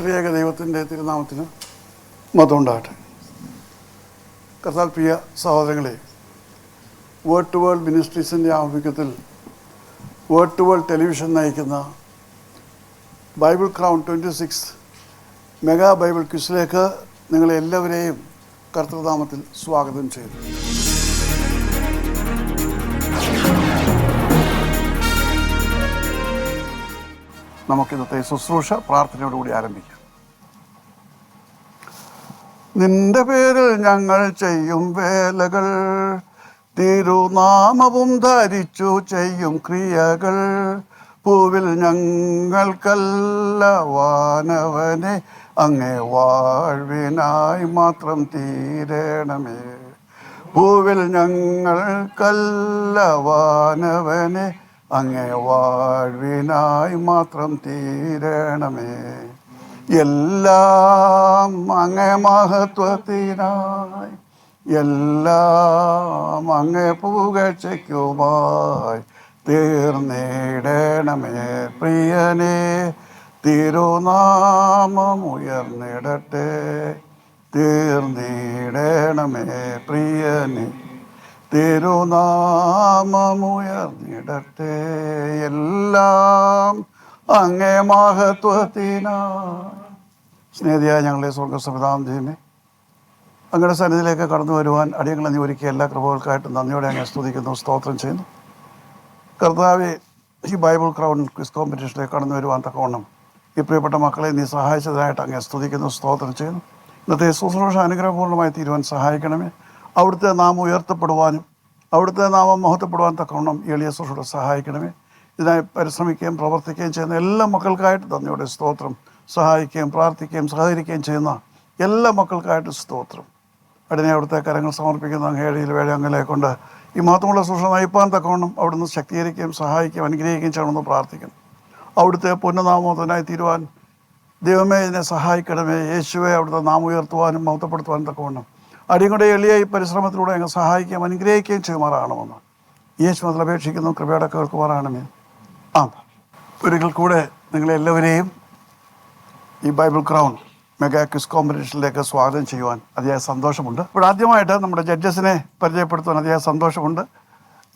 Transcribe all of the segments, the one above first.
ത്രിയേക ദൈവത്തിൻ്റെ തിരുനാമത്തിന് മഹത്വമുണ്ടാകട്ടെ. കർത്താൽ പ്രിയ സഹോദരങ്ങളെ, വേർഡ് ടു വേൾഡ് മിനിസ്ട്രീസിൻ്റെ ആഭിമുഖ്യത്തിൽ വേർഡ് ടു വേൾഡ് ടെലിവിഷൻ നയിക്കുന്ന ബൈബിൾ ക്രൗൺ 26 മെഗാ ബൈബിൾ ക്വിസിലേക്ക് നിങ്ങളെ എല്ലാവരെയും കർത്തൃനാമത്തിൽ സ്വാഗതം ചെയ്തു. നമുക്കിന്നത്തെ ശുശ്രൂഷ പ്രാർത്ഥനയോടുകൂടി ആരംഭിക്കാം. നിന്റെ പേരിൽ ഞങ്ങൾ ചെയ്യും വേലകൾ, തിരുനാമവും ധരിച്ചു ചെയ്യും ക്രിയകൾ, പൂവിൽ ഞങ്ങൾക്കല്ല വാനവനെ അങ്ങേ വാഴ്വിനായി മാത്രം തീരണമേ. പൂവിൽ ഞങ്ങൾക്കല്ല വാനവനെ അങ്ങേ വാഴ്വിനായി മാത്രം തീരണമേ. എല്ലാം അങ്ങേ മഹത്വത്തിനായി, എല്ലാം അങ്ങേ പുകഴ്ചയ്ക്കുമായി തീർന്നിടണമേ. പ്രിയനേ, തിരുനാമം ഉയർന്നിടട്ടെ, തീർന്നിടണമേ. പ്രിയനേ, തിരുനാമമുയർന്നിടട്ടെ, എല്ലാം അങ്ങേ മഹത്വത്തിനായി. സ്നേഹിതയായ ഞങ്ങളുടെ സ്വർഗ്ഗപിതാവാം ദൈവമേ, അങ്ങയുടെ സന്നിധിയിലേക്ക് കടന്നു വരുവാൻ അടിയങ്ങളെ നീ ഒരുക്കിയ എല്ലാ കൃപകൾക്കായിട്ടും നന്ദിയോടെ അങ്ങ് സ്തുതിക്കുന്നു, സ്തോത്രം ചെയ്യുന്നു. കർത്താവെ, ഈ ബൈബിൾ ക്രൗൺ ക്വിസ് കോമ്പറ്റീഷനിലേക്ക് കടന്നു വരുവാൻ തക്കവണ്ണം ഈ പ്രിയപ്പെട്ട മക്കളെ നീ സഹായിച്ചതായിട്ട് അങ്ങ് സ്തുതിക്കുന്നു, സ്തോത്രം ചെയ്യുന്നു. ഇന്നത്തെ ശുശ്രൂഷ അനുഗ്രഹപൂർണ്ണമായി തീരുവാൻ സഹായിക്കണമേ. അവിടുത്തെ നാമം ഉയർത്തപ്പെടുവാനും അവിടുത്തെ നാമം മഹത്വപ്പെടുവാൻ തക്കവണ്ണം എളിയ ശുശ്രൂഷ സഹായിക്കണമേ. ഇതിനായി പരിശ്രമിക്കുകയും പ്രവർത്തിക്കുകയും ചെയ്യുന്ന എല്ലാ മക്കൾക്കായിട്ട് നന്ദിയോടെ സ്തോത്രം. സഹായിക്കുകയും പ്രാർത്ഥിക്കുകയും സഹകരിക്കുകയും ചെയ്യുന്ന എല്ലാ മക്കൾക്കായിട്ട് സ്തോത്രം. അടിനെ അവിടുത്തെ കരങ്ങൾ സമർപ്പിക്കുന്ന അങ്ങേഴിയിൽ വേഴങ്ങളെ കൊണ്ട് ഈ മഹത്വമുള്ള ശുശ്രൂഷ നയിപ്പാൻ തക്കവണ്ണം അവിടുന്ന് ശക്തീകരിക്കുകയും സഹായിക്കുകയും അനുഗ്രഹിക്കുകയും ചെയ്യണമെന്ന് പ്രാർത്ഥിക്കുന്നു. അവിടുത്തെ പുണ്യനാമത്തിനായി തീരുവാൻ ദൈവമേ ഇതിനെ സഹായിക്കണമേ. യേശുവെ അവിടുത്തെ നാമം ഉയർത്തുവാനും മഹത്വപ്പെടുത്തുവാനും തക്കവണ്ണം അടിയങ്ങളുടെ എളിയ ഈ പരിശ്രമത്തിലൂടെ അങ്ങ് സഹായിക്കുകയും അനുഗ്രഹിക്കുകയും ചെയ്യുമാറാകണമെന്ന് യേശുവിൽ അപേക്ഷിക്കുന്നു. കൃപയുടെ കേൾക്കുമാറാകണമേ. ഒരിക്കൽ കൂടെ നിങ്ങളെല്ലാവരെയും ഈ ബൈബിൾ ക്രൗൺ മെഗാ ക്വിസ് കോമ്പറ്റീഷനിലേക്ക് സ്വാഗതം ചെയ്യുവാൻ അതിയായ സന്തോഷമുണ്ട്. ഇപ്പോൾ ആദ്യമായിട്ട് നമ്മുടെ ജഡ്ജസിനെ പരിചയപ്പെടുത്തുവാൻ അതിയായ സന്തോഷമുണ്ട്.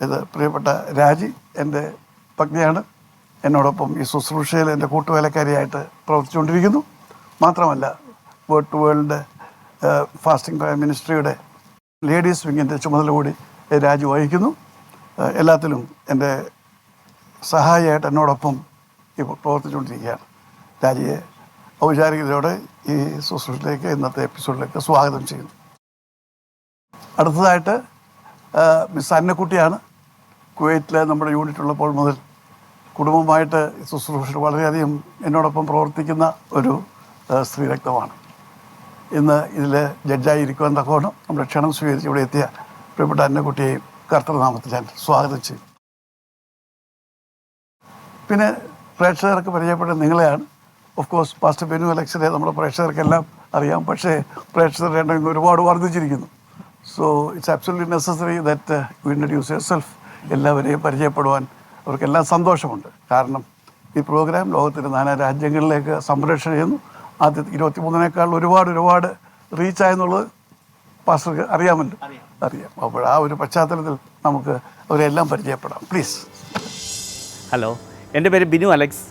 ഇത് പ്രിയപ്പെട്ട രാജി, എൻ്റെ പത്നിയാണ്. എന്നോടൊപ്പം ഈ ശുശ്രൂഷയിൽ എൻ്റെ കൂട്ടുവേലക്കാരിയായിട്ട് പ്രവർത്തിച്ചുകൊണ്ടിരിക്കുന്നു. മാത്രമല്ല word to world fasting prayer മിനിസ്ട്രിയുടെ ലേഡീസ് വിങ്ങിൻ്റെ ചുമതല കൂടി രാജി വഹിക്കുന്നു. എല്ലാത്തിലും എൻ്റെ സഹായിയായിട്ട് എന്നോടൊപ്പം ഇപ്പോൾ പ്രവർത്തിച്ചുകൊണ്ടിരിക്കുകയാണ്. രാജിയെ ഔപചാരികതയോടെ ഈ ശുശ്രൂഷയിലേക്ക് ഇന്നത്തെ എപ്പിസോഡിലേക്ക് സ്വാഗതം ചെയ്യുന്നു. അടുത്തതായിട്ട് മിസ് അന്നക്കുട്ടിയാണ്. കുവൈറ്റിലെ നമ്മുടെ യൂണിറ്റ് ഉള്ളപ്പോൾ മുതൽ കുടുംബമായിട്ട് ശുശ്രൂഷയിൽ വളരെയധികം എന്നോടൊപ്പം പ്രവർത്തിക്കുന്ന ഒരു സ്ത്രീരക്തമാണ്. ഇന്ന് ഇതിൽ ജഡ്ജായി ഇരിക്കുവാൻ തക്കവണ്ണം നമ്മുടെ ക്ഷണം സ്വീകരിച്ച് ഇവിടെ എത്തിയ പ്രിയപ്പെട്ട അന്നക്കുട്ടിയെയും കർത്തൃനാമത്തിൽ ഞാൻ സ്വാഗതം ചെയ്യും. പിന്നെ പ്രേക്ഷകർക്ക് പരിചയപ്പെട്ട നിങ്ങളെയാണ്. ഓഫ് കോഴ്സ് പാസ്റ്റർ ബെനു അലക്സിനെ നമ്മുടെ പ്രേക്ഷകർക്കെല്ലാം അറിയാം. പക്ഷേ പ്രേക്ഷകരുടെ എണ്ണം ഒരുപാട് വർദ്ധിച്ചിരിക്കുന്നു. So it's absolutely necessary that you introduce yourself. എല്ലാവരെയും പരിചയപ്പെടുവാൻ അവർക്കെല്ലാം സന്തോഷമുണ്ട്. കാരണം ഈ പ്രോഗ്രാം ലോകത്തിൻ്റെ നാനാ രാജ്യങ്ങളിലേക്ക് സംപ്രേഷണം ചെയ്യുന്നു. ആദ്യത്തെ 23 ഒരുപാട് റീച്ചായെന്നുള്ളത് പാസ്റ്റർക്ക് അറിയാമല്ലോ. അറിയാം. അപ്പോൾ ആ ഒരു പശ്ചാത്തലത്തിൽ നമുക്ക് അവരെല്ലാം പരിചയപ്പെടാം. പ്ലീസ്. ഹലോ, എൻ്റെ പേര് ബിനു അലക്സ്.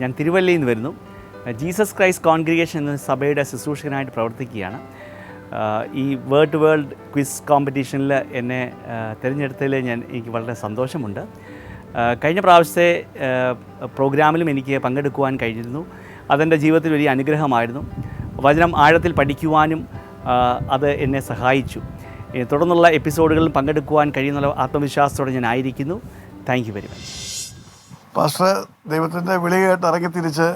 ഞാൻ തിരുവല്ലയിൽ നിന്ന് വരുന്നു. ജീസസ് ക്രൈസ്റ്റ് കോൺഗ്രിഗേഷൻ എന്ന സഭയുടെ ശുശ്രൂഷകനായിട്ട് പ്രവർത്തിക്കുകയാണ്. ഈ വേർഡ് ടു വേൾഡ് ക്വിസ് കോമ്പറ്റീഷനിൽ എന്നെ തിരഞ്ഞെടുത്തതിൽ എനിക്ക് വളരെ സന്തോഷമുണ്ട്. കഴിഞ്ഞ പ്രാവശ്യത്തെ പ്രോഗ്രാമിലും എനിക്ക് പങ്കെടുക്കുവാൻ കഴിഞ്ഞിരുന്നു. അതെൻ്റെ ജീവിതത്തിൽ വലിയ അനുഗ്രഹമായിരുന്നു. വചനം ആഴത്തിൽ പഠിക്കുവാനും അത് എന്നെ സഹായിച്ചു. തുടർന്നുള്ള എപ്പിസോഡുകളിൽ പങ്കെടുക്കുവാൻ കഴിയുന്ന ആത്മവിശ്വാസത്തോടെ ഞാൻ ആയിരിക്കുന്നു. Thank you very much. Pastor ദൈവത്തിൻ്റെ വിളിയായിട്ട് ഇറങ്ങി തിരിച്ച്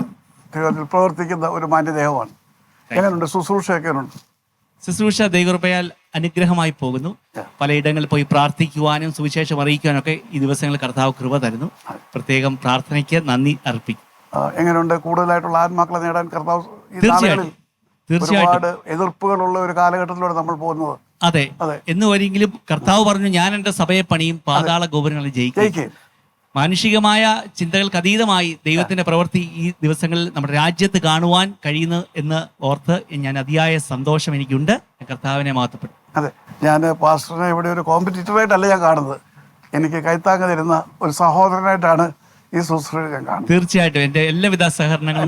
പ്രവർത്തിക്കുന്ന ഒരു മാന്യദേഹമാണ്. എങ്ങനെയുണ്ട് ശുശ്രൂഷയൊക്കെ? ശുശ്രൂഷ ദൈവകൃപയാൽ അനുഗ്രഹമായി പോകുന്നു. പലയിടങ്ങളിൽ പോയി പ്രാർത്ഥിക്കുവാനും സുവിശേഷം അറിയിക്കുവാനും ഒക്കെ ഈ ദിവസങ്ങളിൽ കർത്താവ് കൃപ തരുന്നു. പ്രത്യേകം പ്രാർത്ഥനയ്ക്ക് നന്ദി അർപ്പിക്കും. എങ്ങനെയുണ്ട് കൂടുതലായിട്ടുള്ള ആത്മാക്കളെ നേടാൻ കർത്താവ്? തീർച്ചയായിട്ടും ഒരുപാട് എതിർപ്പുകളുള്ള ഒരു കാലഘട്ടത്തിലൂടെ നമ്മൾ പോകുന്നത്. അതെ, എന്ന് വരെയെങ്കിലും കർത്താവ് പറഞ്ഞു, ഞാൻ എൻ്റെ സഭയെ പണിയും, പാതാള ഗോപുരങ്ങളിൽ ജയിക്കും. മാനുഷികമായ ചിന്തകൾക്ക് അതീതമായി ദൈവത്തിൻ്റെ പ്രവൃത്തി ഈ ദിവസങ്ങളിൽ നമ്മുടെ രാജ്യത്ത് കാണുവാൻ കഴിയുന്നു എന്ന് ഓർത്ത് ഞാൻ അതിയായ സന്തോഷം എനിക്കുണ്ട്. കർത്താവിനെ മഹത്വപ്പെടും. അതെ, ഞാൻ പാസ്റ്ററിനെ ഇവിടെ ഒരു കോമ്പറ്റീറ്ററായിട്ടല്ല ഞാൻ കാണുന്നത്. എനിക്ക് കൈത്താങ്ങ് തരുന്ന ഒരു സഹോദരനായിട്ടാണ് ഈ ശുശ്രൂഷ ഞാൻ കാണുന്നത്. തീർച്ചയായിട്ടും എൻ്റെ എല്ലാവിധ സഹകരണങ്ങളും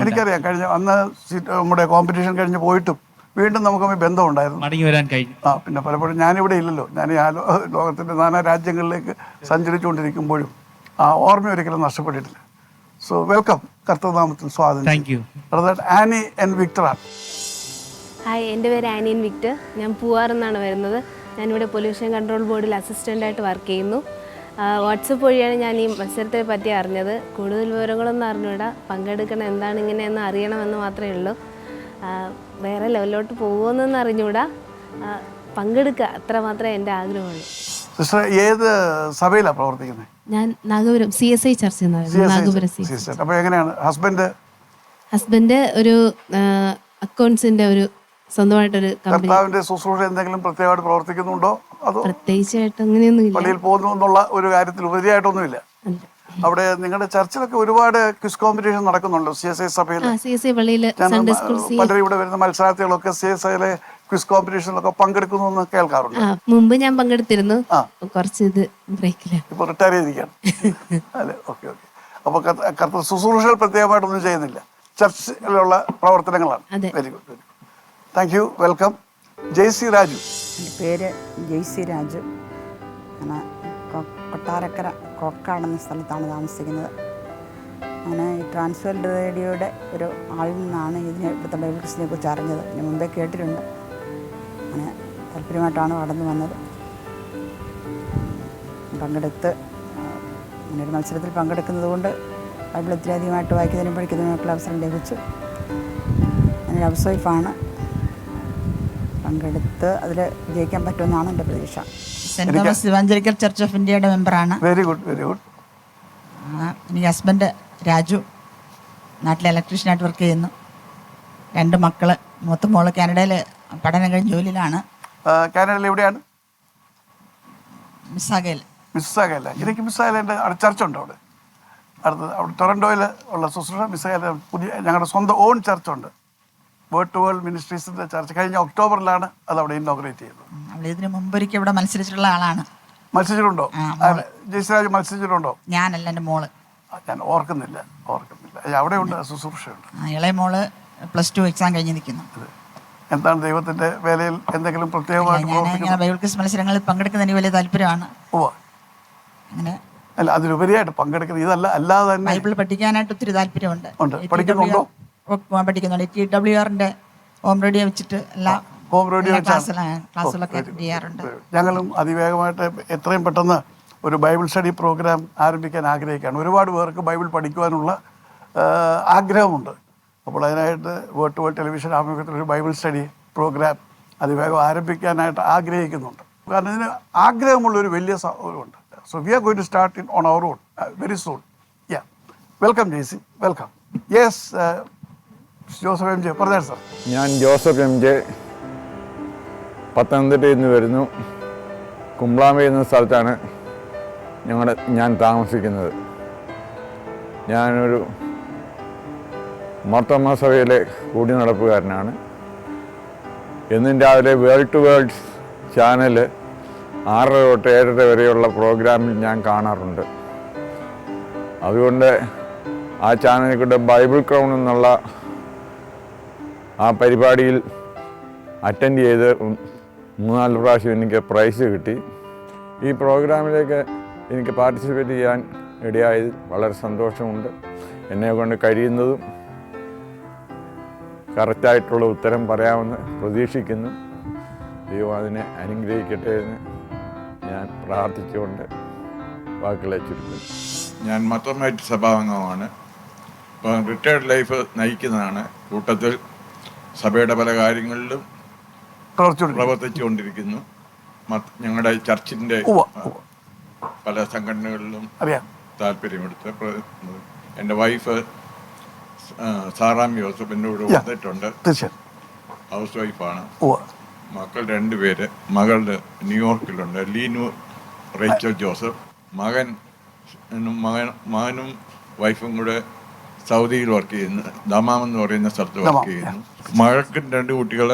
എനിക്കറിയാം. കഴിഞ്ഞ അന്ന് നമ്മുടെ കോമ്പറ്റീഷൻ കഴിഞ്ഞ് പോയിട്ടും വീണ്ടും നമുക്ക് ബന്ധമുണ്ടായിരുന്നു, മടങ്ങി വരാൻ കഴിഞ്ഞു. പിന്നെ പലപ്പോഴും ഞാനിവിടെ ഇല്ലല്ലോ, ഞാൻ ഈ ലോകത്തിൻ്റെ നാനാ രാജ്യങ്ങളിലേക്ക് സഞ്ചരിച്ചുകൊണ്ടിരിക്കുമ്പോഴും ആ ഓർമ്മ ഒരിക്കലും നഷ്ടപ്പെട്ടിട്ടില്ല. സോ വെൽക്കം, കർത്തനാമത്തിൽ സ്വാഗതം. Thank you. Annie N Victor. Hi, എൻ്റെ പേര് ആനി എൻ വിക്ടർ. ഞാൻ പൂവാറിൽ നിന്നാണ് വരുന്നത്. ഞാനിവിടെ പൊല്യൂഷൻ കൺട്രോൾ ബോർഡിൽ അസിസ്റ്റൻ്റായിട്ട് വർക്ക് ചെയ്യുന്നു. വാട്സപ്പ് വഴിയാണ് ഞാൻ ഈ മത്സരത്തെ പറ്റി അറിഞ്ഞത്. കൂടുതൽ വിവരങ്ങളൊന്നും അറിഞ്ഞൂടാ, പങ്കെടുക്കണം എന്താണ് ഇങ്ങനെയെന്ന് അറിയണമെന്ന് മാത്രമേ ഉള്ളൂ. വേറെ ലെവലിലോട്ട് പോകുമെന്നൊന്നും അറിഞ്ഞൂടാ, പങ്കെടുക്കുക അത്ര മാത്രമേ എൻ്റെ ആഗ്രഹമുള്ളൂ. സിസ്റ്റർ ഏത് സഭയിലാണ് പ്രവർത്തിക്കുന്നത്? ഞാൻ നാഗപുരം CSI ചർച്ചിൽ നിന്നാണ്. നാഗപുരം CSI. അപ്പോൾ എങ്ങനെയാണ് ഹസ്ബൻഡ് ഒരു അക്കൗണ്ട്സിന്റെ ഒരു സ്വന്തമായിട്ടൊരു കമ്പനി. കർത്താവിന്റെ ശുശ്രൂഷ എന്തെങ്കിലും പ്രത്യേകമായിട്ട് പ്രവർത്തിക്കുന്നുണ്ടോ അതോ പ്രത്യേകിച്ചായിട്ട് അങ്ങനെയൊന്നും ഇല്ല. പള്ളിയിൽ പോകുന്നു എന്നുള്ള ഒരു കാര്യത്തിൽ ഉപരിയായിട്ടൊന്നുമില്ല. അവിടെ നിങ്ങളുടെ ചർച്ചിലൊക്കെ ഒരുപാട് ക്വിസ് കോമ്പറ്റീഷൻ നടക്കുന്നുണ്ടോ? CSI സഭയിൽ CSI പള്ളിയിൽ സൺഡേ സ്കൂൾ പലരും ഇവിടെ വരുന്ന മത്സരാർത്ഥികളൊക്കെ CSIയിലെ ക്വിസ് കോമ്പറ്റീഷനിലൊക്കെ പങ്കെടുക്കുന്നു എന്ന് കേൾക്കാറുണ്ട്. മുമ്പ് ഞാൻ പങ്കെടുത്തിരുന്നു, കുറച്ച് ഇത് ബ്രേക്കില്ല, ഇപ്പൊ റിട്ടയർ ചെയ്തിരിക്കുകയാണ് അല്ലെ? ഓക്കെ. അപ്പൊ കർത്തൃ ശുശ്രൂഷകൾ പ്രത്യേകമായിട്ടൊന്നും ചെയ്യുന്നില്ല, ചർച്ചിലുള്ള പ്രവർത്തനങ്ങളാണ്. Very good. Thank U. Welcome. Jaicy Raju. എൻ്റെ പേര് ജെയ്സി രാജു. ഞാൻ കൊട്ടാരക്കര കൊക്കാടെന്ന സ്ഥലത്താണ് താമസിക്കുന്നത്. ഞാൻ ഈ ട്രാൻസ്വേൾഡ് റേഡിയോയുടെ ഒരു ആളിൽ നിന്നാണ് ഇവിടുത്തെ ബൈബിൾ ക്വിസിനെ കുറിച്ച് അറിഞ്ഞത്. ഞാൻ മുമ്പേ കേട്ടിട്ടുണ്ട്. അങ്ങനെ താല്പര്യമായിട്ടാണ് കടന്നു വന്നത്. പങ്കെടുത്ത് ഇങ്ങനൊരു മത്സരത്തിൽ പങ്കെടുക്കുന്നത് കൊണ്ട് ബൈബിൾ ഇത്രയധികമായിട്ട് വായിക്കുന്നതിനും പഠിക്കുന്നതിനൊക്കെ അവസരം ലഭിച്ചു. ഞാനൊരു ഹൗസ് വൈഫാണ്. പങ്കെടുത്ത് അതിൽ വിജയിക്കാൻ പറ്റുമെന്നാണ് എൻ്റെ പ്രതീക്ഷ. Saint Thomas evangelical church of ഇന്ത്യയുടെ മെമ്പറാണ്. Very good. എനിക്ക് ഹസ്ബൻഡ് രാജു, നാട്ടിലെ ഇലക്ട്രീഷ്യനായിട്ട് വർക്ക് ചെയ്യുന്നു. 2 മക്കള്. മൂത്ത മോള് കാനഡയിൽ പഠനം കഴിഞ്ഞ് ജോലിയിലാണ്. കാനഡയിൽ എവിടെയാണ്? മിസ്സാഗയിൽ. എനിക്ക് മിസ്സാഗയിൽ എൻ്റെ ചർച്ചുണ്ട് അവിടെ ടൊറൻറ്റോയിൽ ഉള്ള ശുശ്രൂഷ. മിസ്സാഗയിൽ പുതിയ ഞങ്ങളുടെ സ്വന്തം ഓൺ ചർച്ചുണ്ട്, വേർഡ് ടു വേൾഡ് മിനിസ്ട്രീസിൻ്റെ ചർച്ച്. കഴിഞ്ഞ ഒക്ടോബറിലാണ് അത് അവിടെ ഇന്നോഗ്രേറ്റ് ചെയ്തത്. ഇതിന് മുമ്പൊരിക്കൽ ഇവിടെ മത്സരിച്ചിട്ടുള്ള ആളാണ്. മത്സരിച്ചിട്ടുണ്ടോ? ജയശ്രാജ് മത്സരിച്ചിട്ടുണ്ടോ? ഞാനല്ല, എൻ്റെ മോള്. ഞാൻ ഓർക്കുന്നില്ല. അവിടെ ഉണ്ട്, ശുശ്രൂഷയുണ്ട്. ഇളയ മോള് +2 എക്സാം കഴിഞ്ഞ് നിൽക്കുന്നു. എന്താണ് ദൈവത്തിന്റെ വേലയിൽ എന്തെങ്കിലും പ്രത്യേകമായിട്ട് ബൈബിൾ ക്വിസ് മത്സരങ്ങളിൽ പങ്കെടുക്കുന്നതിന് വലിയ താല്പര്യമാണ്. അങ്ങനെ അല്ല, അതിലുപരിയായിട്ട് പങ്കെടുക്കുന്നത് ഇതല്ല, അല്ലാതെ തന്നെ ബൈബിൾ പഠിക്കാനായിട്ട് ഒത്തിരി താല്പര്യമുണ്ട്. പഠിക്കുന്നുണ്ടോ? പഠിക്കുന്നുണ്ട്. TWRന്റെ ഹോം റേഡിയോ വെച്ചിട്ട് എല്ലാ ഹോം റേഡിയോ ക്ലാസ്സുകളൊക്കെ ചെയ്യാറുണ്ട്. ഞങ്ങളും അതിവേഗമായിട്ട് എത്രയും പെട്ടെന്ന് ഒരു ബൈബിൾ സ്റ്റഡി പ്രോഗ്രാം ആരംഭിക്കാൻ ആഗ്രഹിക്കുകയാണ്. ഒരുപാട് പേർക്ക് ബൈബിൾ പഠിക്കുവാനുള്ള ആഗ്രഹമുണ്ട്. അപ്പോൾ അതിനായിട്ട് വേർഡ് ടു വേൾഡ് ടെലിവിഷൻ ആഭിമുഖ്യത്തിൽ ഒരു ബൈബിൾ സ്റ്റഡി പ്രോഗ്രാം അതിവേഗം ആരംഭിക്കാനായിട്ട് ആഗ്രഹിക്കുന്നുണ്ട്. കാരണം ഇതിന് ആഗ്രഹമുള്ളൊരു വലിയ സൗകര്യമുണ്ട്. So we are going to start in on our on very soon. Yeah, welcome Jaisy, welcome. Yes, Joseph MJ പറഞ്ഞാൽ സാർ. ഞാൻ ജോസഫ് MJ, പത്തനംതിട്ടയിൽ നിന്ന് വരുന്നു. കുമ്പളാമ്പ എന്ന സ്ഥലത്താണ് ഞാൻ താമസിക്കുന്നത്. ഞാനൊരു മാർത്തോമാ സഭയിലെ കൂടി നടപ്പുകാരനാണ്. എന്നും രാവിലെ വേൾഡ് ടു വേൾഡ് ചാനൽ 6 തൊട്ട് 7 വരെയുള്ള പ്രോഗ്രാമിൽ ഞാൻ കാണാറുണ്ട്. അതുകൊണ്ട് ആ ചാനലിൽ കൂടെ ബൈബിൾ ക്രൗൺ എന്നുള്ള ആ പരിപാടിയിൽ അറ്റൻഡ് ചെയ്ത് 3-4 പ്രാവശ്യം എനിക്ക് പ്രൈസ് കിട്ടി. ഈ പ്രോഗ്രാമിലേക്ക് എനിക്ക് പാർട്ടിസിപ്പേറ്റ് ചെയ്യാൻ ഇടയായതിൽ വളരെ സന്തോഷമുണ്ട്. എന്നെ കൊണ്ട് കഴിയുന്നതും കറക്റ്റായിട്ടുള്ള ഉത്തരം പറയാമെന്ന് പ്രതീക്ഷിക്കുന്നു. ദൈവം അതിനെ അനുഗ്രഹിക്കട്ടെ എന്ന് ഞാൻ പ്രാർത്ഥിച്ചുകൊണ്ട് വാക്കുകളെ ചുരുക്കുന്നു. ഞാൻ മത്തമായിട്ട് സഭാംഗമാണ്. ഇപ്പം റിട്ടയർഡ് ലൈഫ് നയിക്കുന്നതാണ്. കൂട്ടത്തിൽ സഭയുടെ പല കാര്യങ്ങളിലും പ്രവർത്തിച്ചുകൊണ്ടിരിക്കുന്നു. ഞങ്ങളുടെ ചർച്ചിൻ്റെ പല സംഘടനകളിലും താല്പര്യമെടുത്ത് എൻ്റെ വൈഫ് സാറാം ജോസഫ് എൻ്റെ കൂടെ വന്നിട്ടുണ്ട്. ഹൗസ് വൈഫാണ്. മക്കൾ 2 പേര്. മകൾ ന്യൂയോർക്കിലുണ്ട്, ലീനു റേച്ചൽ ജോസഫ്. മകൻ മകനും വൈഫും കൂടെ സൗദിയിൽ വർക്ക് ചെയ്യുന്നു. ദമാം എന്ന് പറയുന്ന സ്ഥലത്ത് വർക്ക് ചെയ്യുന്നു. മകൾക്കും 2 കുട്ടികൾ,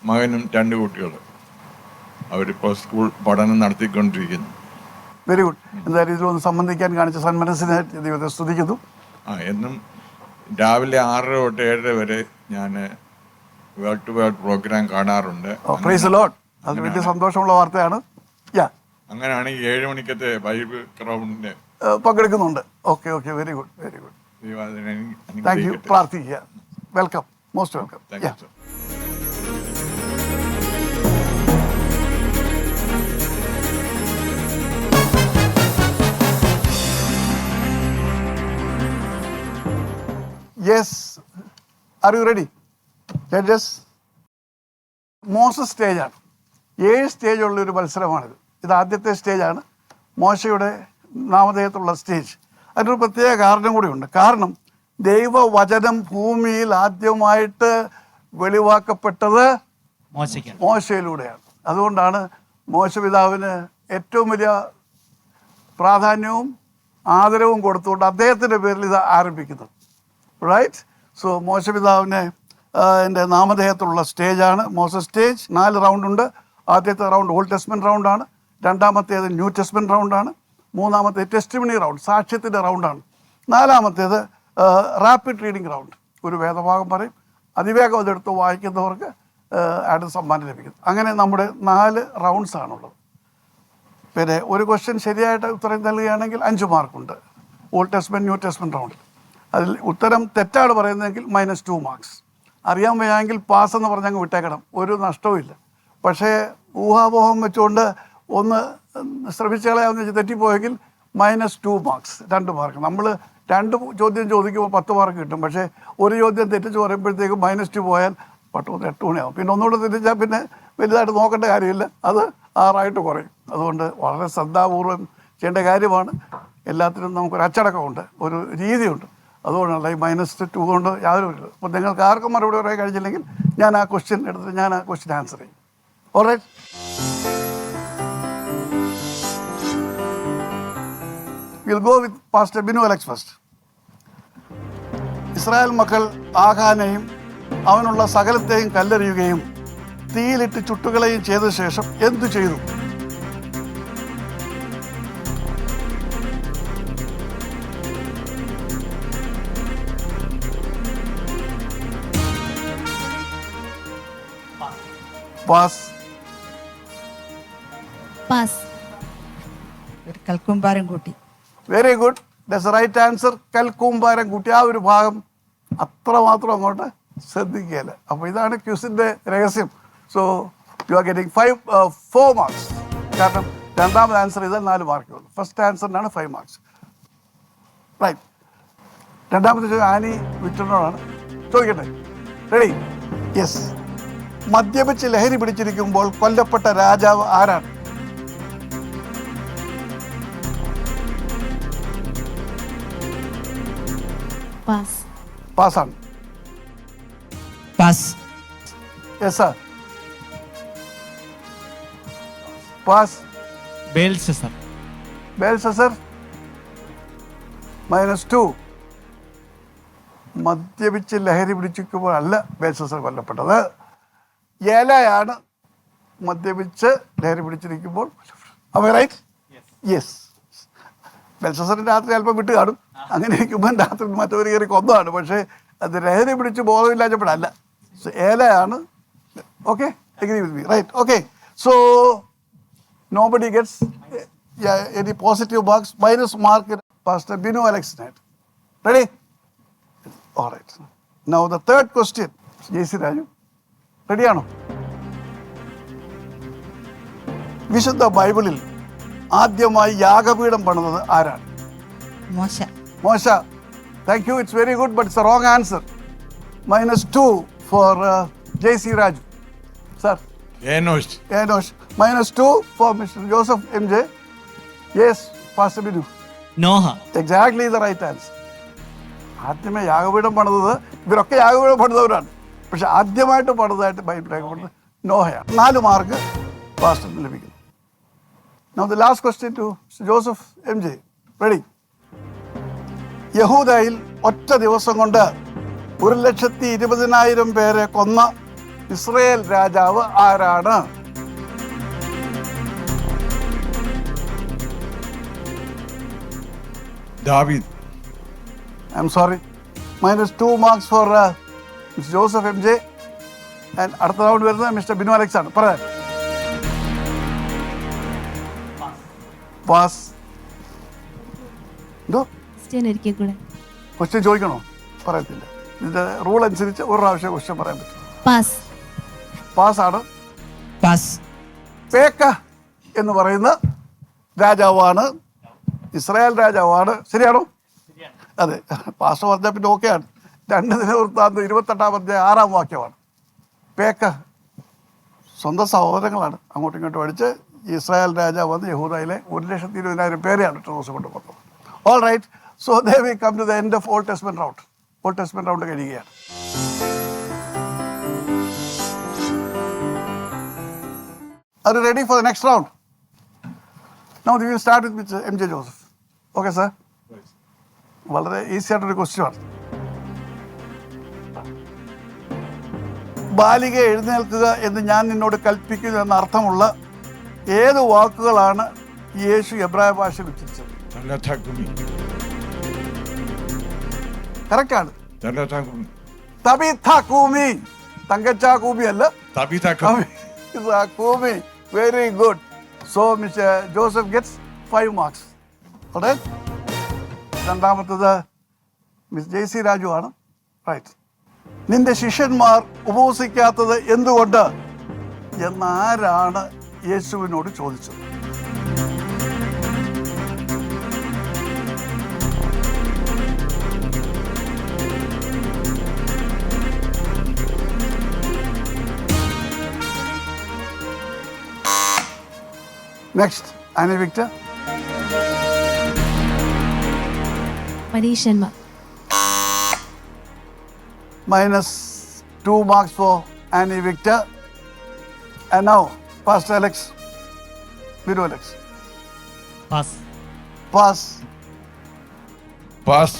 മകനും 2 കുട്ടികൾ. അവരിപ്പോൾ സ്കൂൾ പഠനം നടത്തിക്കൊണ്ടിരിക്കുന്നു. Very good. എന്തായാലും ഇതിലൊന്ന് സംബന്ധിക്കാൻ കാണിച്ച സന്മനസ്സിനെ ദൈവത്തെ സ്തുതിക്കുന്നു. എന്നും രാവിലെ 6 തൊട്ട് 7 വരെ ഞാൻ വേൾഡ് ടു വേൾഡ് പ്രോഗ്രാം കാണാറുണ്ട്. Praise the Lord. അത് വലിയ സന്തോഷമുള്ള വാർത്തയാണ്. അങ്ങനെയാണെങ്കിൽ 7 മണിക്കത്തെ ബൈബിൾ ക്രൗഡിന്റെ പങ്കെടുക്കുന്നുണ്ട്. Okay okay, very good very good. Thank you. പ്രാർത്ഥിക്കുക. Welcome, most welcome. Thank you sir. Yes, are you ready? Judges, Moses സ്റ്റേജാണ്. 7 സ്റ്റേജുള്ള ഒരു മത്സരമാണിത്. ഇത് ആദ്യത്തെ സ്റ്റേജാണ്, മോശയുടെ നാമധേയത്തിലുള്ള സ്റ്റേജ്. അതിനൊരു പ്രത്യേക കാരണം കൂടിയുണ്ട്. കാരണം ദൈവവചനം ഭൂമിയിൽ ആദ്യമായിട്ട് വെളിവാക്കപ്പെട്ടത് മോശയിലൂടെയാണ്. അതുകൊണ്ടാണ് മോശപിതാവിന് ഏറ്റവും വലിയ പ്രാധാന്യവും ആദരവും കൊടുത്തുകൊണ്ട് അദ്ദേഹത്തിൻ്റെ പേരിൽ ഇത് ആരംഭിക്കുന്നത്. റൈറ്റ്. സോ മോശപിതാവിനെ എൻ്റെ നാമധേയത്തിലുള്ള സ്റ്റേജാണ് മോസസ് സ്റ്റേജ്. 4 റൗണ്ടുണ്ട്. ആദ്യത്തെ റൗണ്ട് ഓൾഡ് ടെസ്റ്റ്മെൻറ്റ് റൗണ്ടാണ്. രണ്ടാമത്തേത് ന്യൂ ടെസ്റ്റ്മെൻറ്റ് റൗണ്ടാണ്. മൂന്നാമത്തേത് ടെസ്റ്റിമണി റൗണ്ട്, സാക്ഷ്യത്തിൻ്റെ റൗണ്ടാണ്. നാലാമത്തേത് റാപ്പിഡ് റീഡിംഗ് റൗണ്ട്. ഒരു വേദഭാഗം പറയും, അതിവേഗം അതെടുത്ത് വായിക്കുന്നവർക്ക് ആഡ് സമ്മാനം ലഭിക്കും. അങ്ങനെ നമ്മുടെ 4 റൗണ്ട്സാണുള്ളത്. പിന്നെ ഒരു ക്വസ്റ്റ്യൻ ശരിയായിട്ട് ഉത്തരം നൽകുകയാണെങ്കിൽ 5 മാർക്കുണ്ട് ഓൾഡ് ടെസ്റ്റ്മെൻറ്റ് ന്യൂ ടെസ്റ്റ്മെൻറ്റ് റൗണ്ടിൽ. അതിൽ ഉത്തരം തെറ്റാണ് പറയുന്നതെങ്കിൽ -2 മാർക്സ്. അറിയാൻ വയ്യാമെങ്കിൽ പാസ് എന്ന് പറഞ്ഞങ്ങ് വിട്ടേക്കണം, ഒരു നഷ്ടവും ഇല്ല. പക്ഷേ ഊഹാപോഹം വെച്ചുകൊണ്ട് ഒന്ന് ശ്രമിച്ചു കളയാമെന്ന് വെച്ച് തെറ്റിപ്പോയെങ്കിൽ -2 മാർക്സ്, 2 മാർക്ക്. നമ്മൾ 2 ചോദ്യം ചോദിക്കുമ്പോൾ 10 മാർക്ക് കിട്ടും. പക്ഷേ ഒരു ചോദ്യം തെറ്റിച്ച് പറയുമ്പോഴത്തേക്കും -2 പോയാൽ 8 മണിയാവും. പിന്നെ ഒന്നുകൂടെ തെറ്റിച്ചാൽ പിന്നെ വലുതായിട്ട് നോക്കേണ്ട കാര്യമില്ല, അത് 6 കുറയും. അതുകൊണ്ട് വളരെ ശ്രദ്ധാപൂർവം ചെയ്യേണ്ട കാര്യമാണ്. എല്ലാത്തിനും നമുക്കൊരു അച്ചടക്കമുണ്ട്, ഒരു രീതിയുണ്ട്. അതുകൊണ്ടല്ല ഈ -2 കൊണ്ട് യാതൊരു ഇല്ല. അപ്പോൾ നിങ്ങൾക്ക് ആർക്കും മറുപടി പറയാൻ കഴിഞ്ഞില്ലെങ്കിൽ ഞാൻ ആ ക്വസ്റ്റ്യൻ എടുത്തിട്ട് ഞാൻ ആ ക്വസ്റ്റ്യൻ ആൻസർ ചെയ്യും. Alright. We'll go with Pastor Binu Alex first. Israel മക്കൾ ആഹാനെയും അവനുള്ള സകലത്തെയും കല്ലെറിയുകയും തീയിലിട്ട് ചുട്ടുകളയും ചെയ്ത ശേഷം എന്തു ചെയ്തു? പാസ്. ഒരു കൽക്കുംഭാരം കൂട്ടി. Very good. That's right answer. കൽക്കൂമ്പാരം കൂട്ടി. ആ ഒരു ഭാഗം അത്രമാത്രം അങ്ങോട്ട് ശ്രദ്ധിക്കുകയില്ല. അപ്പോൾ ഇതാണ് ക്യൂസിൻ്റെ രഹസ്യം. So you are getting 4 marks. കാരണം രണ്ടാമത് ആൻസർ ചെയ്താൽ 4 മാർക്കേ ഉള്ളൂ. ഫസ്റ്റ് ആൻസറിനാണ് 5 മാർക്സ്. റൈറ്റ്. രണ്ടാമത്തെ ചോദ്യം ആനി വിക്ടറിനോടാണ്. ചോദിക്കട്ടെ? റെഡി? യെസ്. മദ്യപിച്ച് ലഹരി പിടിച്ചിരിക്കുമ്പോൾ കൊല്ലപ്പെട്ട രാജാവ് ആരാണ്? പാസ്സാണ്. Pass. Yes sir. Pass. Belshazzar. Belshazzar -2. മദ്യപിച്ച് ലഹരി പിടിച്ചിരിക്കുമ്പോൾ അല്ല ബേൽഷസർ കൊല്ലപ്പെട്ടത്. ഏലയാണ് മദ്യപിച്ച് ലഹരി പിടിച്ചിരിക്കുമ്പോൾ. അപ്പോൾ റൈറ്റ്? യെസ്. ബെൽഷസറിന് രാത്രി അല്പം വിട്ട് കാണും. അങ്ങനെ ഇരിക്കുമ്പോൾ രാത്രി മറ്റൊരു കയറി കൊന്നതാണ്. പക്ഷേ അത് ലഹരി പിടിച്ച് ബോധമില്ലാച്ചപ്പോഴല്ല, ഏലയാണ്. Okay, agree with me, right? Okay. So nobody gets any positive marks. Minus mark pastor Binu അലക്സിനായിട്ട്. Ready? Alright. Now the third question. J C. Raju, റെഡിയാണോ? വിശുദ്ധ ബൈബിളിൽ ആദ്യമായി യാഗപീഠം പണിതത് ആരാണ്? മോശ. Thank you. It's very good, but it's a wrong answer. -2 for J C. Raju. Sir? ഏനോഷ്. -2 for mister Joseph M.J. Yes, pastor Binu. നോഹ. Exactly the right answer. ആദ്യമേ യാഗപീഠം പണിതത്, ഇവരൊക്കെ യാഗപീഠം പണിതവരാണ്, പക്ഷെ ആദ്യമായിട്ട് പണിതായിട്ട് ബൈബിൾ രേഖപ്പെടുന്നത് നോഹയാണ്. 4 മാർക്ക് പാസ്റ്ററിന് ലഭിക്കുന്നു. Now the last question to Joseph M.J. Ready? യഹൂദയിൽ ഒറ്റ ദിവസം കൊണ്ട് 1,20,000 പേരെ കൊന്ന ഇസ്രയേൽ രാജാവ് ആരാണ്? ദാവീദ്. I am sorry, -2 marks four mister Joseph MJ. And അടുത്ത റൗണ്ട് വരുന്നത് മിസ്റ്റർ ബിനു അലക്സ് ആണ്. പറയാം. പാസ്. എന്തോ ഒരിക്കൽ കൂടെ ക്വസ്റ്റ്യൻ ചോദിക്കണോ? പറയത്തില്ല. ഇതിന്റെ റൂൾ അനുസരിച്ച് ഒരു പ്രാവശ്യം ക്വസ്റ്റ്യൻ പറയാൻ പറ്റും. പാസ്. പാസ്സാണ്. പാസ്. പേക്ക എന്ന് പറയുന്ന രാജാവാണ്, ഇസ്രായേൽ രാജാവാണ്. ശരിയാണോ? അതെ. പാസ് പറഞ്ഞാൽ പിന്നെ ഓക്കെയാണ്. 2 ദിനവൃത്താന്തം 28-ാം അധ്യായം 6-ാം വാക്യമാണ്. പേക്ക സ്വന്തം സഹോദരങ്ങളാണ് അങ്ങോട്ടും ഇങ്ങോട്ടും അടിച്ച് ഇസ്രായേൽ രാജാവ് വന്ന് യഹൂദയിലെ 1,20,000 പേരെയാണ് ഒറ്റ ദിവസം കൊണ്ട് കൊന്നത്. All right. So they we come to the end of Old Testament round. Old Testament round കഴിയുകയാണ്. Are you ready for the next round? Now we will start with Mr. MJ Joseph. Okay, sir? വളരെ easy ആയിട്ടൊരു question ആണ്. ബാലിക എഴുന്നേൽക്കുക എന്ന് ഞാൻ നിന്നോട് കൽപ്പിക്കുന്നു എന്ന അർത്ഥമുള്ള ഏത് വാക്കുകളാണ് യേശു എബ്രായ ഭാഷയിൽ ഉച്ചരിച്ചത്? കറക്റ്റാണ്. തബീഥ കൂമി. തങ്കച്ച കൂമി അല്ല, കൂമി. Very good. So mister Joseph gets 5 marks. രണ്ടാമത്തത് മിസ് JC രാജു ആണ്. റൈറ്റ്. നിന്റെ ശിഷ്യന്മാർ ഉപവസിക്കാത്തത് എന്തുകൊണ്ട് എന്നാരാണ് യേശുവിനോട് ചോദിച്ചത്? Next Annie Victor. പരീക്ഷന്മാർ. -2 marks for Annie Victor. And now, Pastor Alex. Binu Alex. Pass. Pass. Pass.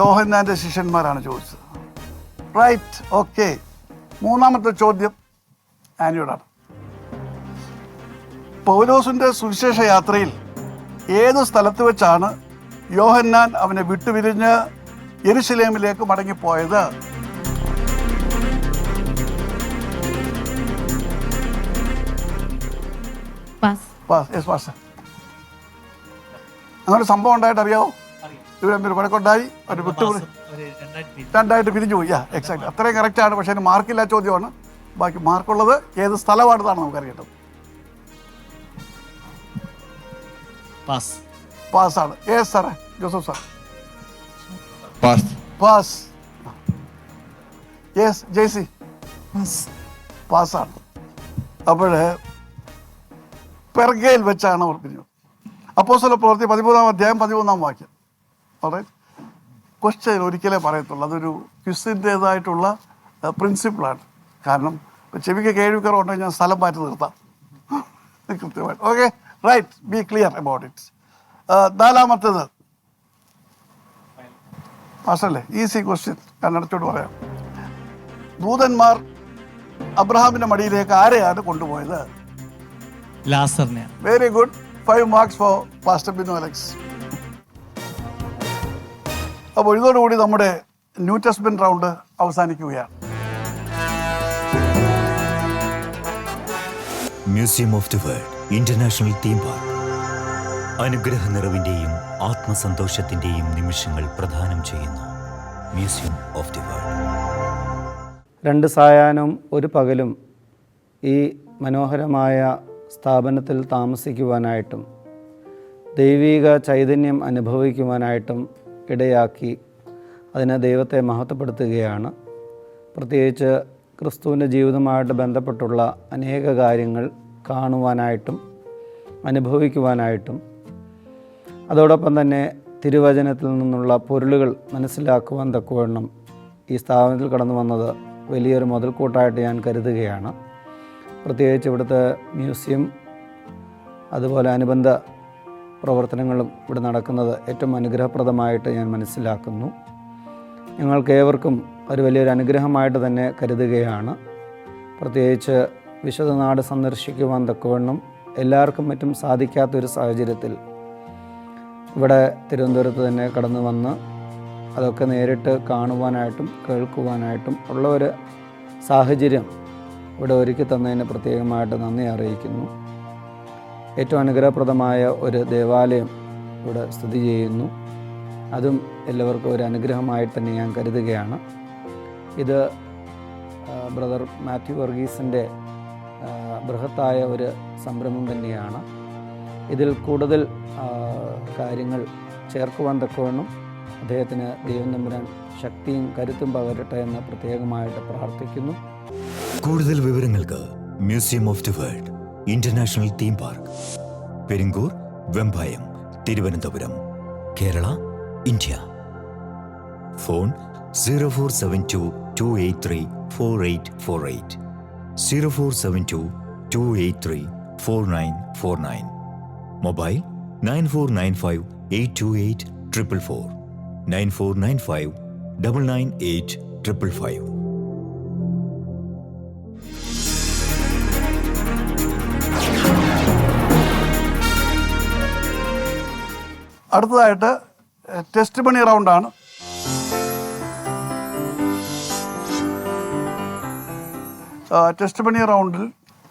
യോഹന്നാന്റെ ശിഷ്യന്മാരാണ് ചോദിച്ചത്. റൈറ്റ്. ഓക്കെ. മൂന്നാമത്തെ ചോദ്യം ആനിയോടാണ്. പൗലോസിന്റെ സുവിശേഷ യാത്രയിൽ ഏത് സ്ഥലത്ത് വെച്ചാണ് യോഹന്നാൻ അവനെ വിട്ടുപിരിഞ്ഞ് യെരുശലേമിലേക്ക് മടങ്ങിപ്പോയത്? അങ്ങനെ സംഭവം ഉണ്ടായിട്ട് അറിയാവോ? ഇവിടെ വഴക്കുണ്ടായി, ഒരു രണ്ടായിട്ട് പിരിഞ്ഞു പോയി. എക്സാക്ട്, അത്രയും കറക്റ്റാണ്. പക്ഷേ അതിന് മാർക്കില്ല ചോദ്യമാണ്. ബാക്കി മാർക്കുള്ളത് ഏത് സ്ഥലമാണെന്നാണ് നമുക്കറിയേണ്ടത്. പാസ്സാണ്. യെസ് സാറേ. Joseph sir. Pass. Yes JC. പാസ്സാണ്. അപ്പോൾ പെർഗയിൽ വെച്ചാണ് അവർ പിരിഞ്ഞത്. അപ്പോസ്തല പ്രവൃത്തി 13-ാം അധ്യായം 13-ാം വാക്യം. ക്വസ്റ്റ്യൻ ഒരിക്കലേ പറയത്തുള്ളൂ. അതൊരു ക്വിസിൻ്റേതായിട്ടുള്ള പ്രിൻസിപ്പിളാണ്. കാരണം ചെവിക്ക് കേൾവിക്കറുണ്ടെങ്കിൽ ഞാൻ സ്ഥലം മാറ്റി നിർത്താം കൃത്യമായിട്ട്. Okay, right. Be clear about it. നാലാമത്തേത് മാസ്റ്ററല്ലേ, ഈസി ക്വസ്റ്റ്യൻ. കണ്ണടച്ചോട് പറയാം. ദൂതന്മാർ അബ്രഹാമിന്റെ മടിയിലേക്ക് ആരെയാണ് കൊണ്ടുപോയത്? ലാസറിനെ. Very good. 5 marks for pastor Binu Alex. അപ്പോൾ ഇതോടുകൂടി നമ്മുടെ ന്യൂ ടെസ്റ്റ്മെന്റ് റൗണ്ട് അവസാനിക്കുകയാണ്. Museum of the world international theme park അനുഗ്രഹ നിറവിൻ്റെയും ആത്മസന്തോഷത്തിൻ്റെയും നിമിഷങ്ങൾ പ്രദാനം ചെയ്യുന്നു. Museum of the world. 2 സായാഹ്നവും 1 പകലും ഈ മനോഹരമായ സ്ഥാപനത്തിൽ താമസിക്കുവാനായിട്ടും ദൈവിക ചൈതന്യം അനുഭവിക്കുവാനായിട്ടും ഇടയാക്കി അതിന് ദൈവത്തെ മഹത്വപ്പെടുത്തുകയാണ്. പ്രത്യേകിച്ച് ക്രിസ്തുവിൻ്റെ ജീവിതവുമായിട്ട് ബന്ധപ്പെട്ടുള്ള അനേക കാര്യങ്ങൾ കാണുവാനായിട്ടും അനുഭവിക്കുവാനായിട്ടും അതോടൊപ്പം തന്നെ തിരുവചനത്തിൽ നിന്നുള്ള പൊരുളുകൾ മനസ്സിലാക്കുവാൻ തക്കവണ്ണം ഈ സ്ഥാപനത്തിൽ കടന്നു വന്നത് വലിയൊരു മുതൽക്കൂട്ടായിട്ട് ഞാൻ കരുതുകയാണ്. പ്രത്യേകിച്ച് ഇവിടുത്തെ മ്യൂസിയം, അതുപോലെ അനുബന്ധ പ്രവർത്തനങ്ങളും ഇവിടെ നടക്കുന്നത് ഏറ്റവും അനുഗ്രഹപ്രദമായിട്ട് ഞാൻ മനസ്സിലാക്കുന്നു. ഞങ്ങൾക്ക് ഏവർക്കും ഒരു വലിയൊരു അനുഗ്രഹമായിട്ട് തന്നെ കരുതുകയാണ്. പ്രത്യേകിച്ച് വിശുദ്ധ നാട് സന്ദർശിക്കുവാൻ തക്കവണ്ണം എല്ലാവർക്കും മറ്റും സാധിക്കാത്തൊരു സാഹചര്യത്തിൽ ഇവിടെ തിരുവനന്തപുരത്ത് തന്നെ കടന്നു വന്ന് അതൊക്കെ നേരിട്ട് കാണുവാനായിട്ടും കേൾക്കുവാനായിട്ടും ഉള്ള ഒരു സാഹചര്യം ഇവിടെ ഒരുക്കി തന്നതിന് പ്രത്യേകമായിട്ട് നന്ദി അറിയിക്കുന്നു. ഏറ്റവും അനുഗ്രഹപ്രദമായ ഒരു ദേവാലയം ഇവിടെ സ്ഥിതി ചെയ്യുന്നു. അതും എല്ലാവർക്കും ഒരു അനുഗ്രഹമായിട്ട് തന്നെ ഞാൻ കരുതുകയാണ്. ഇത് ബ്രദർ മാത്യു വർഗീസിൻ്റെ ബൃഹത്തായ ഒരു സംരംഭം തന്നെയാണ്. ഇതിൽ കൂടുതൽ കാര്യങ്ങൾ ചേർക്കുവാൻ തക്കവണ്ണം അദ്ദേഹത്തിന് ദൈവം തമ്പുരാൻ ശക്തിയും കരുത്തും പകരട്ടെ എന്ന് പ്രത്യേകമായിട്ട് പ്രാർത്ഥിക്കുന്നു. കൂടുതൽ വിവരങ്ങൾക്ക് museum of the world international theme park, Peringur, Vembayam, Thiruvananthapuram, Kerala, India. Phone 0472 283 4848, 0472 283 4949, mobile 9495 828 444, 9495 998 555. അടുത്തതായിട്ട് ടെസ്റ്റ് മണി റൗണ്ടാണ്. ടെസ്റ്റ് മണി റൗണ്ടിൽ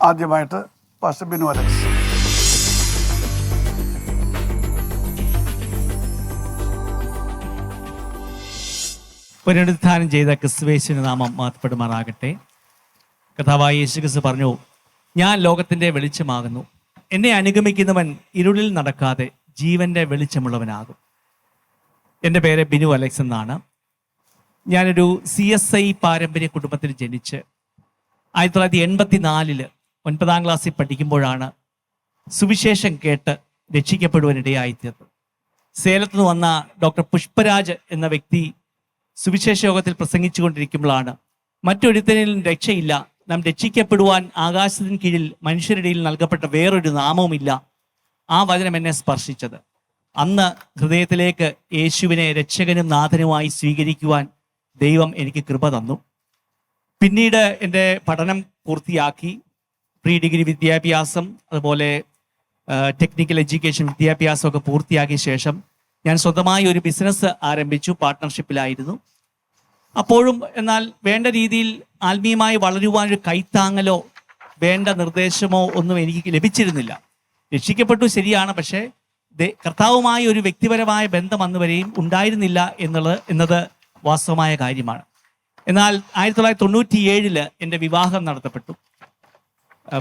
ആദ്യമായിട്ട് പാസ്റ്റർ ബിനു അലക്സ്. പുനരുദ്ധാനം ചെയ്ത ക്രിസ്തുയേശുവിന്റെ നാമം മഹത്വപ്പെടുമാറാകട്ടെ. കർത്താവായ യേശുക്രിസ്തു പറഞ്ഞു, ഞാൻ ലോകത്തിൻ്റെ വെളിച്ചമാകുന്നു. എന്നെ അനുഗമിക്കുന്നവൻ ഇരുളിൽ നടക്കാതെ ജീവൻ്റെ വെളിച്ചമുള്ളവനാകും. എൻ്റെ പേര് ബിനു അലക്സ് എന്നാണ്. ഞാനൊരു CSI പാരമ്പര്യ കുടുംബത്തിൽ ജനിച്ച് 1984 9ാം ക്ലാസ്സിൽ പഠിക്കുമ്പോഴാണ് സുവിശേഷം കേട്ട് രക്ഷിക്കപ്പെടുവാനിടയായിത്തീർന്നത്. സേലത്ത് നിന്ന് വന്ന ഡോക്ടർ പുഷ്പരാജ് എന്ന വ്യക്തി സുവിശേഷ യോഗത്തിൽ പ്രസംഗിച്ചു കൊണ്ടിരിക്കുമ്പോഴാണ് മറ്റൊരുത്തനിലും രക്ഷയില്ല, നാം രക്ഷിക്കപ്പെടുവാൻ ആകാശത്തിന് കീഴിൽ മനുഷ്യരുടെ നൽകപ്പെട്ട വേറൊരു നാമവുമില്ല, ആ വചനം എന്നെ സ്പർശിച്ചത്. അന്ന് ഹൃദയത്തിലേക്ക് യേശുവിനെ രക്ഷകനും നാഥനുമായി സ്വീകരിക്കുവാൻ ദൈവം എനിക്ക് കൃപ തന്നു. പിന്നീട് എൻ്റെ പഠനം പൂർത്തിയാക്കി. പ്രീ ഡിഗ്രി വിദ്യാഭ്യാസം, അതുപോലെ ടെക്നിക്കൽ എഡ്യൂക്കേഷൻ വിദ്യാഭ്യാസമൊക്കെ പൂർത്തിയാക്കിയ ശേഷം ഞാൻ സ്വന്തമായി ഒരു ബിസിനസ് ആരംഭിച്ചു. പാർട്ട്ണർഷിപ്പിലായിരുന്നു. അപ്പോഴും എന്നാൽ വേണ്ട രീതിയിൽ ആത്മീയമായി വളരുവാനൊരു കൈത്താങ്ങലോ വേണ്ട നിർദ്ദേശമോ ഒന്നും എനിക്ക് ലഭിച്ചിരുന്നില്ല. രക്ഷിക്കപ്പെട്ടു, ശരിയാണ്, പക്ഷേ കർത്താവുമായി ഒരു വ്യക്തിപരമായ ബന്ധം അന്നുവരെയും ഉണ്ടായിരുന്നില്ല എന്നത് വാസ്തവമായ കാര്യമാണ്. എന്നാൽ 1997 എൻ്റെ വിവാഹം നടത്തപ്പെട്ടു.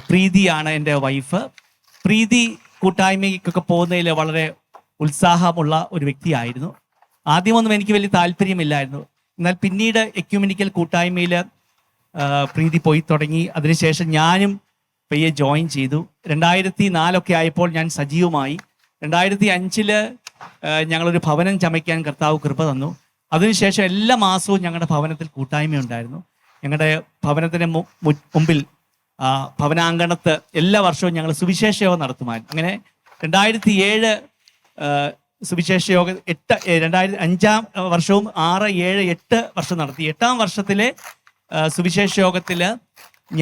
പ്രീതിയാണ് എൻ്റെ വൈഫ്. പ്രീതി കൂട്ടായ്മയ്ക്കൊക്കെ പോകുന്നതിൽ വളരെ ഉത്സാഹമുള്ള ഒരു വ്യക്തിയായിരുന്നു. ആദ്യമൊന്നും എനിക്ക് വലിയ താല്പര്യമില്ലായിരുന്നു. എന്നാൽ പിന്നീട് എക്യുമെനിക്കൽ കൂട്ടായ്മയിൽ പ്രീതി പോയി തുടങ്ങി. അതിനുശേഷം ഞാനും പയ്യെ ജോയിൻ ചെയ്തു. 2004 ആയപ്പോൾ ഞാൻ സജീവമായി. 2005 ഞങ്ങളൊരു ഭവനം ചമയ്ക്കാൻ കർത്താവ് കൃപ തന്നു. അതിനുശേഷം എല്ലാ മാസവും ഞങ്ങളുടെ ഭവനത്തിൽ കൂട്ടായ്മ ഉണ്ടായിരുന്നു. ഞങ്ങളുടെ ഭവനത്തിന് മുമ്പിൽ ഭവനാങ്കണത്ത് എല്ലാ വർഷവും ഞങ്ങൾ സുവിശേഷ യോഗം നടത്തുമായിരുന്നു. അങ്ങനെ 2007 സുവിശേഷ യോഗം 2005 വർഷവും 6, 7, 8 വർഷം നടത്തി. 8ാം വർഷത്തിലെ സുവിശേഷ യോഗത്തിൽ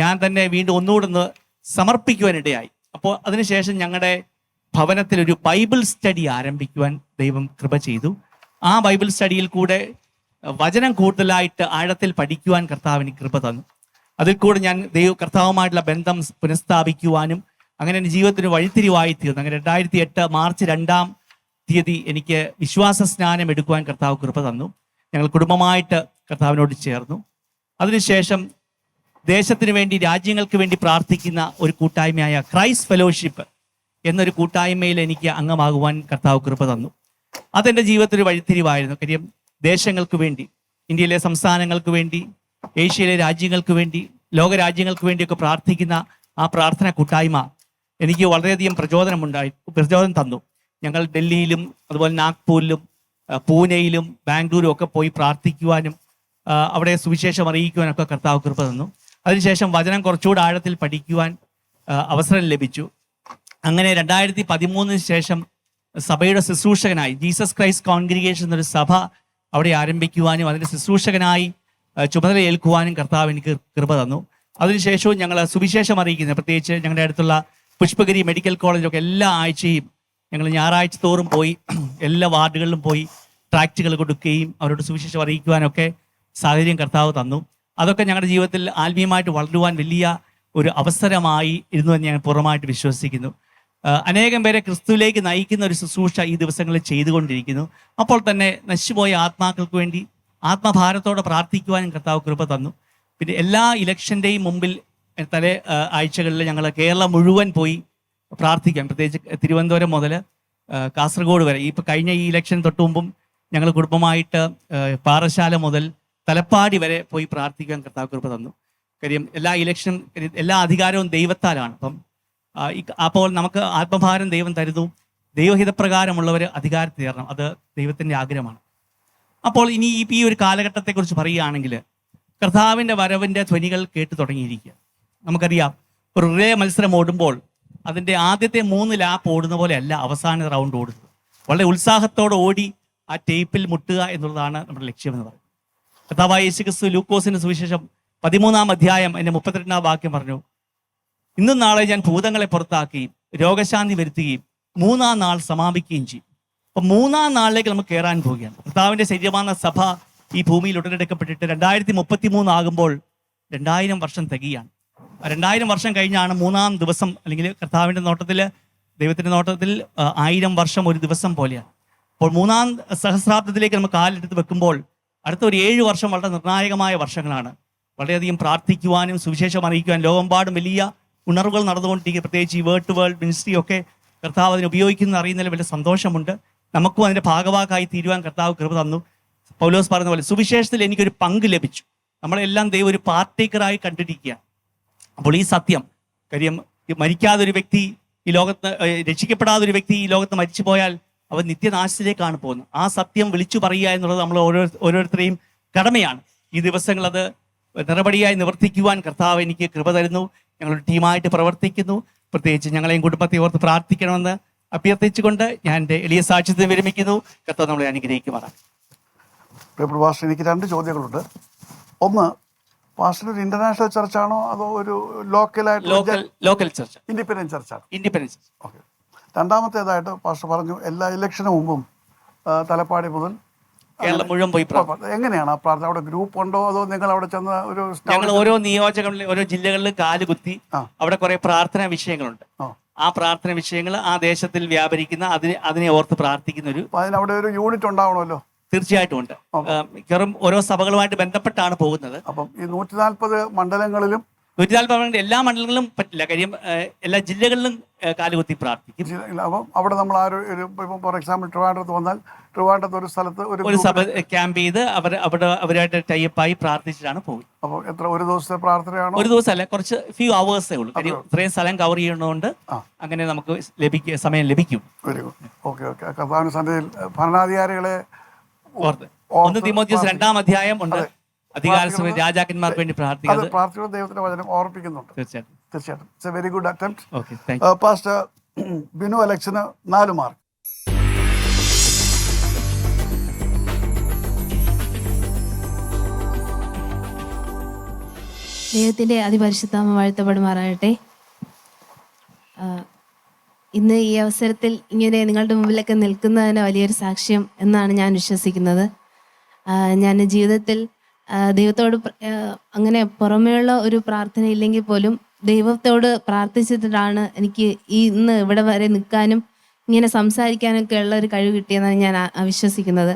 ഞാൻ തന്നെ വീണ്ടും ഒന്നുകൂടെ സമർപ്പിക്കുവാനിടയായി. അപ്പോൾ അതിനുശേഷം ഞങ്ങളുടെ ഭവനത്തിൽ ഒരു ബൈബിൾ സ്റ്റഡി ആരംഭിക്കുവാൻ ദൈവം കൃപ ചെയ്തു. ആ ബൈബിൾ സ്റ്റഡിയിൽ കൂടെ വചനം കൂടുതലായിട്ട് ആഴത്തിൽ പഠിക്കുവാൻ കർത്താവിന് കൃപ തന്നു. അതിൽ കൂടെ ഞാൻ കർത്താവുമായിട്ടുള്ള ബന്ധം പുനഃസ്ഥാപിക്കുവാനും അങ്ങനെ എൻ്റെ ജീവിതത്തിന് വഴിത്തിരിവായി തീർന്നു. അങ്ങനെ 2008 മാർച്ച് 2-ാം തീയതി എനിക്ക് വിശ്വാസ സ്നാനം എടുക്കുവാൻ കർത്താവ് കൃപ തന്നു. ഞങ്ങൾ കുടുംബമായിട്ട് കർത്താവിനോട് ചേർന്നു. അതിനുശേഷം ദേശത്തിന് വേണ്ടി, രാജ്യങ്ങൾക്ക് വേണ്ടി പ്രാർത്ഥിക്കുന്ന ഒരു കൂട്ടായ്മയായ ക്രൈസ്റ്റ് ഫെലോഷിപ്പ് എന്നൊരു കൂട്ടായ്മയിൽ എനിക്ക് അംഗമാകുവാൻ കർത്താവ് കൃപ തന്നു. അതെൻ്റെ ജീവിതത്തിൽ വഴിത്തിരിവായിരുന്നു. കാര്യം ദേശങ്ങൾക്ക് വേണ്ടി, ഇന്ത്യയിലെ സംസ്ഥാനങ്ങൾക്ക് വേണ്ടി, ഏഷ്യയിലെ രാജ്യങ്ങൾക്ക് വേണ്ടി, ലോകരാജ്യങ്ങൾക്ക് വേണ്ടിയൊക്കെ പ്രാർത്ഥിക്കുന്ന ആ പ്രാർത്ഥന കൂട്ടായ്മ എനിക്ക് വളരെയധികം പ്രചോദനം തന്നു. ഞങ്ങൾ ഡൽഹിയിലും അതുപോലെ നാഗ്പൂരിലും പൂനെയിലും ബാംഗ്ലൂരും ഒക്കെ പോയി പ്രാർത്ഥിക്കുവാനും അവിടെ സുവിശേഷം അറിയിക്കുവാനൊക്കെ കർത്താവ് കൃപ തന്നു. അതിനുശേഷം വചനം കുറച്ചുകൂടെ ആഴത്തിൽ പഠിക്കുവാൻ അവസരം ലഭിച്ചു. അങ്ങനെ 2013 ശേഷം സഭയുടെ ശുശ്രൂഷകനായി ജീസസ് ക്രൈസ്റ്റ് കോൺഗ്രിഗേഷൻ എന്നൊരു സഭ അവിടെ ആരംഭിക്കുവാനും അതിൻ്റെ ശുശ്രൂഷകനായി ചുമതല ഏൽക്കുവാനും കർത്താവ് എനിക്ക് കൃപ തന്നു. അതിനുശേഷവും ഞങ്ങൾ സുവിശേഷം അറിയിക്കുന്നത്, പ്രത്യേകിച്ച് ഞങ്ങളുടെ അടുത്തുള്ള പുഷ്പഗിരി മെഡിക്കൽ കോളേജിലൊക്കെ എല്ലാ ആഴ്ചയും ഞങ്ങൾ ഞായറാഴ്ച തോറും പോയി എല്ലാ വാർഡുകളിലും പോയി ട്രാക്റ്റുകൾ കൊടുക്കുകയും അവരോട് സുവിശേഷം അറിയിക്കുവാനൊക്കെ സാഹചര്യം കർത്താവ് തന്നു. അതൊക്കെ ഞങ്ങളുടെ ജീവിതത്തിൽ ആത്മീയമായിട്ട് വളരുവാൻ വലിയ ഒരു അവസരമായി ഇരുന്നു എന്ന് ഞാൻ പൂർണ്ണമായിട്ട് വിശ്വസിക്കുന്നു. അനേകം പേരെ ക്രിസ്തുവിലേക്ക് നയിക്കുന്ന ഒരു ശുശ്രൂഷ ഈ ദിവസങ്ങളിൽ ചെയ്തുകൊണ്ടിരിക്കുന്നു. അപ്പോൾ തന്നെ നശിച്ചുപോയ ആത്മാക്കൾക്ക് വേണ്ടി ആത്മഭാരത്തോടെ പ്രാർത്ഥിക്കുവാനും കർത്താവ് കൃപ തന്നു. പിന്നെ എല്ലാ ഇലക്ഷൻ്റെയും മുമ്പിൽ ആഴ്ചകളിൽ ഞങ്ങൾ കേരളം മുഴുവൻ പോയി പ്രാർത്ഥിക്കാം. പ്രത്യേകിച്ച് തിരുവനന്തപുരം മുതൽ കാസർഗോഡ് വരെ. ഇപ്പോൾ കഴിഞ്ഞ ഈ ഇലക്ഷൻ തൊട്ട് മുമ്പും ഞങ്ങൾ കുടുംബമായിട്ട് പാറശാല മുതൽ തലപ്പാടി വരെ പോയി പ്രാർത്ഥിക്കാൻ കർത്താവ് കൃപ തന്നു. കാര്യം എല്ലാ അധികാരവും ദൈവത്താലാണ്. അപ്പോൾ നമുക്ക് ആത്മഭാരം ദൈവം തരുന്നു. ദൈവഹിതപ്രകാരമുള്ളവർ അധികാരത്തിൽ തരണം. അത് ദൈവത്തിൻ്റെ ആഗ്രഹമാണ്. അപ്പോൾ ഇനി ഈ ഒരു കാലഘട്ടത്തെക്കുറിച്ച് പറയുകയാണെങ്കിൽ കർത്താവിൻ്റെ വരവിൻ്റെ ധ്വനികൾ കേട്ടു തുടങ്ങിയിരിക്കുക. നമുക്കറിയാം, ഒരു റിലേ മത്സരം ഓടുമ്പോൾ അതിൻ്റെ ആദ്യത്തെ 3 ലാപ്പ് ഓടുന്ന പോലെ അല്ല അവസാന റൗണ്ട് ഓടുന്നത്. വളരെ ഉത്സാഹത്തോടെ ഓടി ആ ടേപ്പിൽ മുട്ടുക എന്നുള്ളതാണ് നമ്മുടെ ലക്ഷ്യമെന്ന് പറയുന്നത്. കർത്താവായ യേശുക്രിസ്തു ലൂക്കോസിന്റെ സുവിശേഷം 13-ാം അധ്യായം അതിൻ്റെ 32-ാം വാക്യം പറഞ്ഞു, ഇന്നും നാളെ ഞാൻ ഭൂതങ്ങളെ പുറത്താക്കുകയും രോഗശാന്തി വരുത്തുകയും 3-ാം നാൾ സമാപിക്കുകയും ചെയ്യും. അപ്പം 3-ാം നാളിലേക്ക് നമുക്ക് കയറാൻ പോവുകയാണ്. കർത്താവിൻ്റെ ശരീരமான സഭ ഈ ഭൂമിയിൽ ഉടലെടുക്കപ്പെട്ടിട്ട് 2033 ആകുമ്പോൾ 2000 വർഷം തികയാണ്. 2000 വർഷം കഴിഞ്ഞാണ് 3-ാം ദിവസം, അല്ലെങ്കിൽ കർത്താവിൻ്റെ നോട്ടത്തിൽ, ദൈവത്തിൻ്റെ നോട്ടത്തിൽ 1000 വർഷം ഒരു ദിവസം പോലെയാണ്. അപ്പോൾ 3-ാം സഹസ്രാബ്ദത്തിലേക്ക് നമുക്ക് കാലെടുത്ത് വെക്കുമ്പോൾ അടുത്ത ഒരു 7 വർഷം വളരെ നിർണായകമായ വർഷങ്ങളാണ്. വളരെയധികം പ്രാർത്ഥിക്കുവാനും സുവിശേഷം അറിയിക്കുവാനും ലോകമെമ്പാടും വലിയ ഉണർവുകൾ നടന്നുകൊണ്ടിരിക്കുക. പ്രത്യേകിച്ച് ഈ വേൾഡ് ടു വേൾഡ് മിനിസ്ട്രി ഒക്കെ കർത്താവ് അതിന് ഉപയോഗിക്കുന്ന അറിയുന്നതിൽ വലിയ സന്തോഷമുണ്ട്. നമുക്കും അതിൻ്റെ ഭാഗവാക്കായി തീരുവാൻ കർത്താവ് കൃപ തന്നു. പൗലോസ് പറയുന്ന പോലെ സുവിശേഷത്തിൽ എനിക്കൊരു പങ്ക് ലഭിച്ചു. നമ്മളെല്ലാം ദൈവം ഒരു പാർട്ടേക്കറായി കണ്ടിരിക്കുക. അപ്പോൾ ഈ സത്യം, കാര്യം മരിക്കാതൊരു വ്യക്തി ഈ ലോകത്ത്, രക്ഷിക്കപ്പെടാതൊരു വ്യക്തി ഈ ലോകത്ത് മരിച്ചു പോയാൽ അവൻ നിത്യനാശത്തിലേക്കാണ് പോകുന്നത്. ആ സത്യം വിളിച്ചു പറയുക എന്നുള്ളത് നമ്മൾ ഓരോരുത്തരെയും കടമയാണ്. ഈ ദിവസങ്ങൾ അത് നിറപടിയായി നിവർത്തിക്കുവാൻ കർത്താവ് എനിക്ക് കൃപ തരുന്നു. ഞങ്ങളൊരു ടീമായിട്ട് പ്രവർത്തിക്കുന്നു. പ്രത്യേകിച്ച് ഞങ്ങളെയും കുടുംബത്തെ ഓർത്ത് പ്രാർത്ഥിക്കണമെന്ന് അഭ്യർത്ഥിച്ചുകൊണ്ട് ഞാൻ എൻ്റെ എളിയ സാക്ഷ്യത്തെ വിരമിക്കുന്നു. കർത്താവ് നമ്മളെ അനുഗ്രഹിക്കുമാറാണ്. പാസ്റ്റർ, എനിക്ക് 2 ചോദ്യങ്ങളുണ്ട്. ഒന്ന്, പാസ്റ്റർ ഒരു ഇന്റർനാഷണൽ ചർച്ചാണോ അതോ ഒരു ലോക്കൽ ചർച്ച്? ഇൻഡിപെൻഡന്റ് ചർച്ചാണ്. Independent church. ഓക്കെ. രണ്ടാമത്തേതായിട്ട് പാസ്റ്റർ പറഞ്ഞു എല്ലാ ഇലക്ഷന് മുമ്പും തലപ്പാടി മുതൽ കേരളം മുഴുവൻ പോയി എങ്ങനെയാണ് ആ പ്രാർത്ഥന? അവിടെ ഗ്രൂപ്പ് ഉണ്ടോ അതോ നിങ്ങൾ അവിടെ ചെന്ന് ഒരു ഞങ്ങൾ ഓരോ നിയോജകങ്ങളിലും ഓരോ ജില്ലകളിലും കാലുകുത്തി അവിടെ കുറെ പ്രാർത്ഥനാ വിഷയങ്ങളുണ്ട്. ആ പ്രാർത്ഥന വിഷയങ്ങൾ ആ ദേശത്തിൽ വ്യാപരിക്കുന്ന അതിനെ ഓർത്ത് പ്രാർത്ഥിക്കുന്ന അതിനവിടെ ഒരു യൂണിറ്റ് ഉണ്ടാവണമല്ലോ. തീർച്ചയായിട്ടും ഉണ്ട്. മിക്കവാറും ഓരോ സഭകളുമായിട്ട് ബന്ധപ്പെട്ടാണ് പോകുന്നത്. അപ്പം ഈ 140 മണ്ഡലങ്ങളിലും 140 എല്ലാ മണ്ഡലങ്ങളിലും പറ്റില്ല. കാര്യം എല്ലാ ജില്ലകളിലും കാലുകുത്തി പ്രാർത്ഥിക്കും. അപ്പം അവിടെ നമ്മൾ ഫോർ എക്സാമ്പിൾ ട്രിവാൻഡ്രത്ത് വന്നാൽ ട്രിവാൻഡ്രത്ത് ഒരു സ്ഥലത്ത് ഒരു സഭ ക്യാമ്പ് ചെയ്ത് അവരായിട്ട് ടൈപ്പായി പ്രാർത്ഥിച്ചിട്ടാണ് പോകുന്നത്. അപ്പോൾ എത്ര ഒരു ദിവസത്തെ പ്രാർത്ഥനയാണോ? ഒരു ദിവസമല്ല, കുറച്ച് ഫ്യൂ അവേഴ്സേ ഉള്ളൂ. കാര്യം ഇത്രയും സ്ഥലം കവർ ചെയ്യുന്നതുകൊണ്ട് അങ്ങനെ നമുക്ക് സമയം ലഭിക്കും. Very good. Okay okay. കർത്താവിന്റെ സന്നിധിയിൽ ഭരണാധികാരികളെ ഒന്ന് തിമോത്തിയോസ് 2-ാം അധ്യായം ഉണ്ട്. അധികാര രാജാക്കന്മാർക്ക് വേണ്ടി പ്രാർത്ഥിക്കുന്നത് പ്രാർത്ഥിക്കുന്ന ദൈവത്തിന്റെ വചനം ഓർപ്പിക്കുന്നുണ്ട്. തീർച്ചയായിട്ടും. It's a very good attempt. Okay, thank you. Pastor Binu അലക്സിന് 4 മാർക്ക്. ദൈവത്തിൻ്റെ അതിപരിശുദ്ധനാമം വാഴ്ത്തപ്പെടുമാറാകട്ടെ. ഇന്ന് ഈ അവസരത്തിൽ ഇങ്ങനെ നിങ്ങളുടെ മുമ്പിലൊക്കെ നിൽക്കുന്നതിന് വലിയൊരു സാക്ഷ്യം എന്നാണ് ഞാൻ വിശ്വസിക്കുന്നത്. ഞാൻ ജീവിതത്തിൽ ദൈവത്തോട് അങ്ങനെ പുറമേയുള്ള ഒരു പ്രാർത്ഥന ഇല്ലെങ്കിൽ പോലും ദൈവത്തോട് പ്രാർത്ഥിച്ചിട്ടാണ് എനിക്ക് ഇന്ന് ഇവിടെ വരെ നിൽക്കാനും ഇങ്ങനെ സംസാരിക്കാനൊക്കെ ഉള്ള ഒരു കഴിവ് കിട്ടിയെന്നാണ് ഞാൻ വിശ്വസിക്കുന്നത്.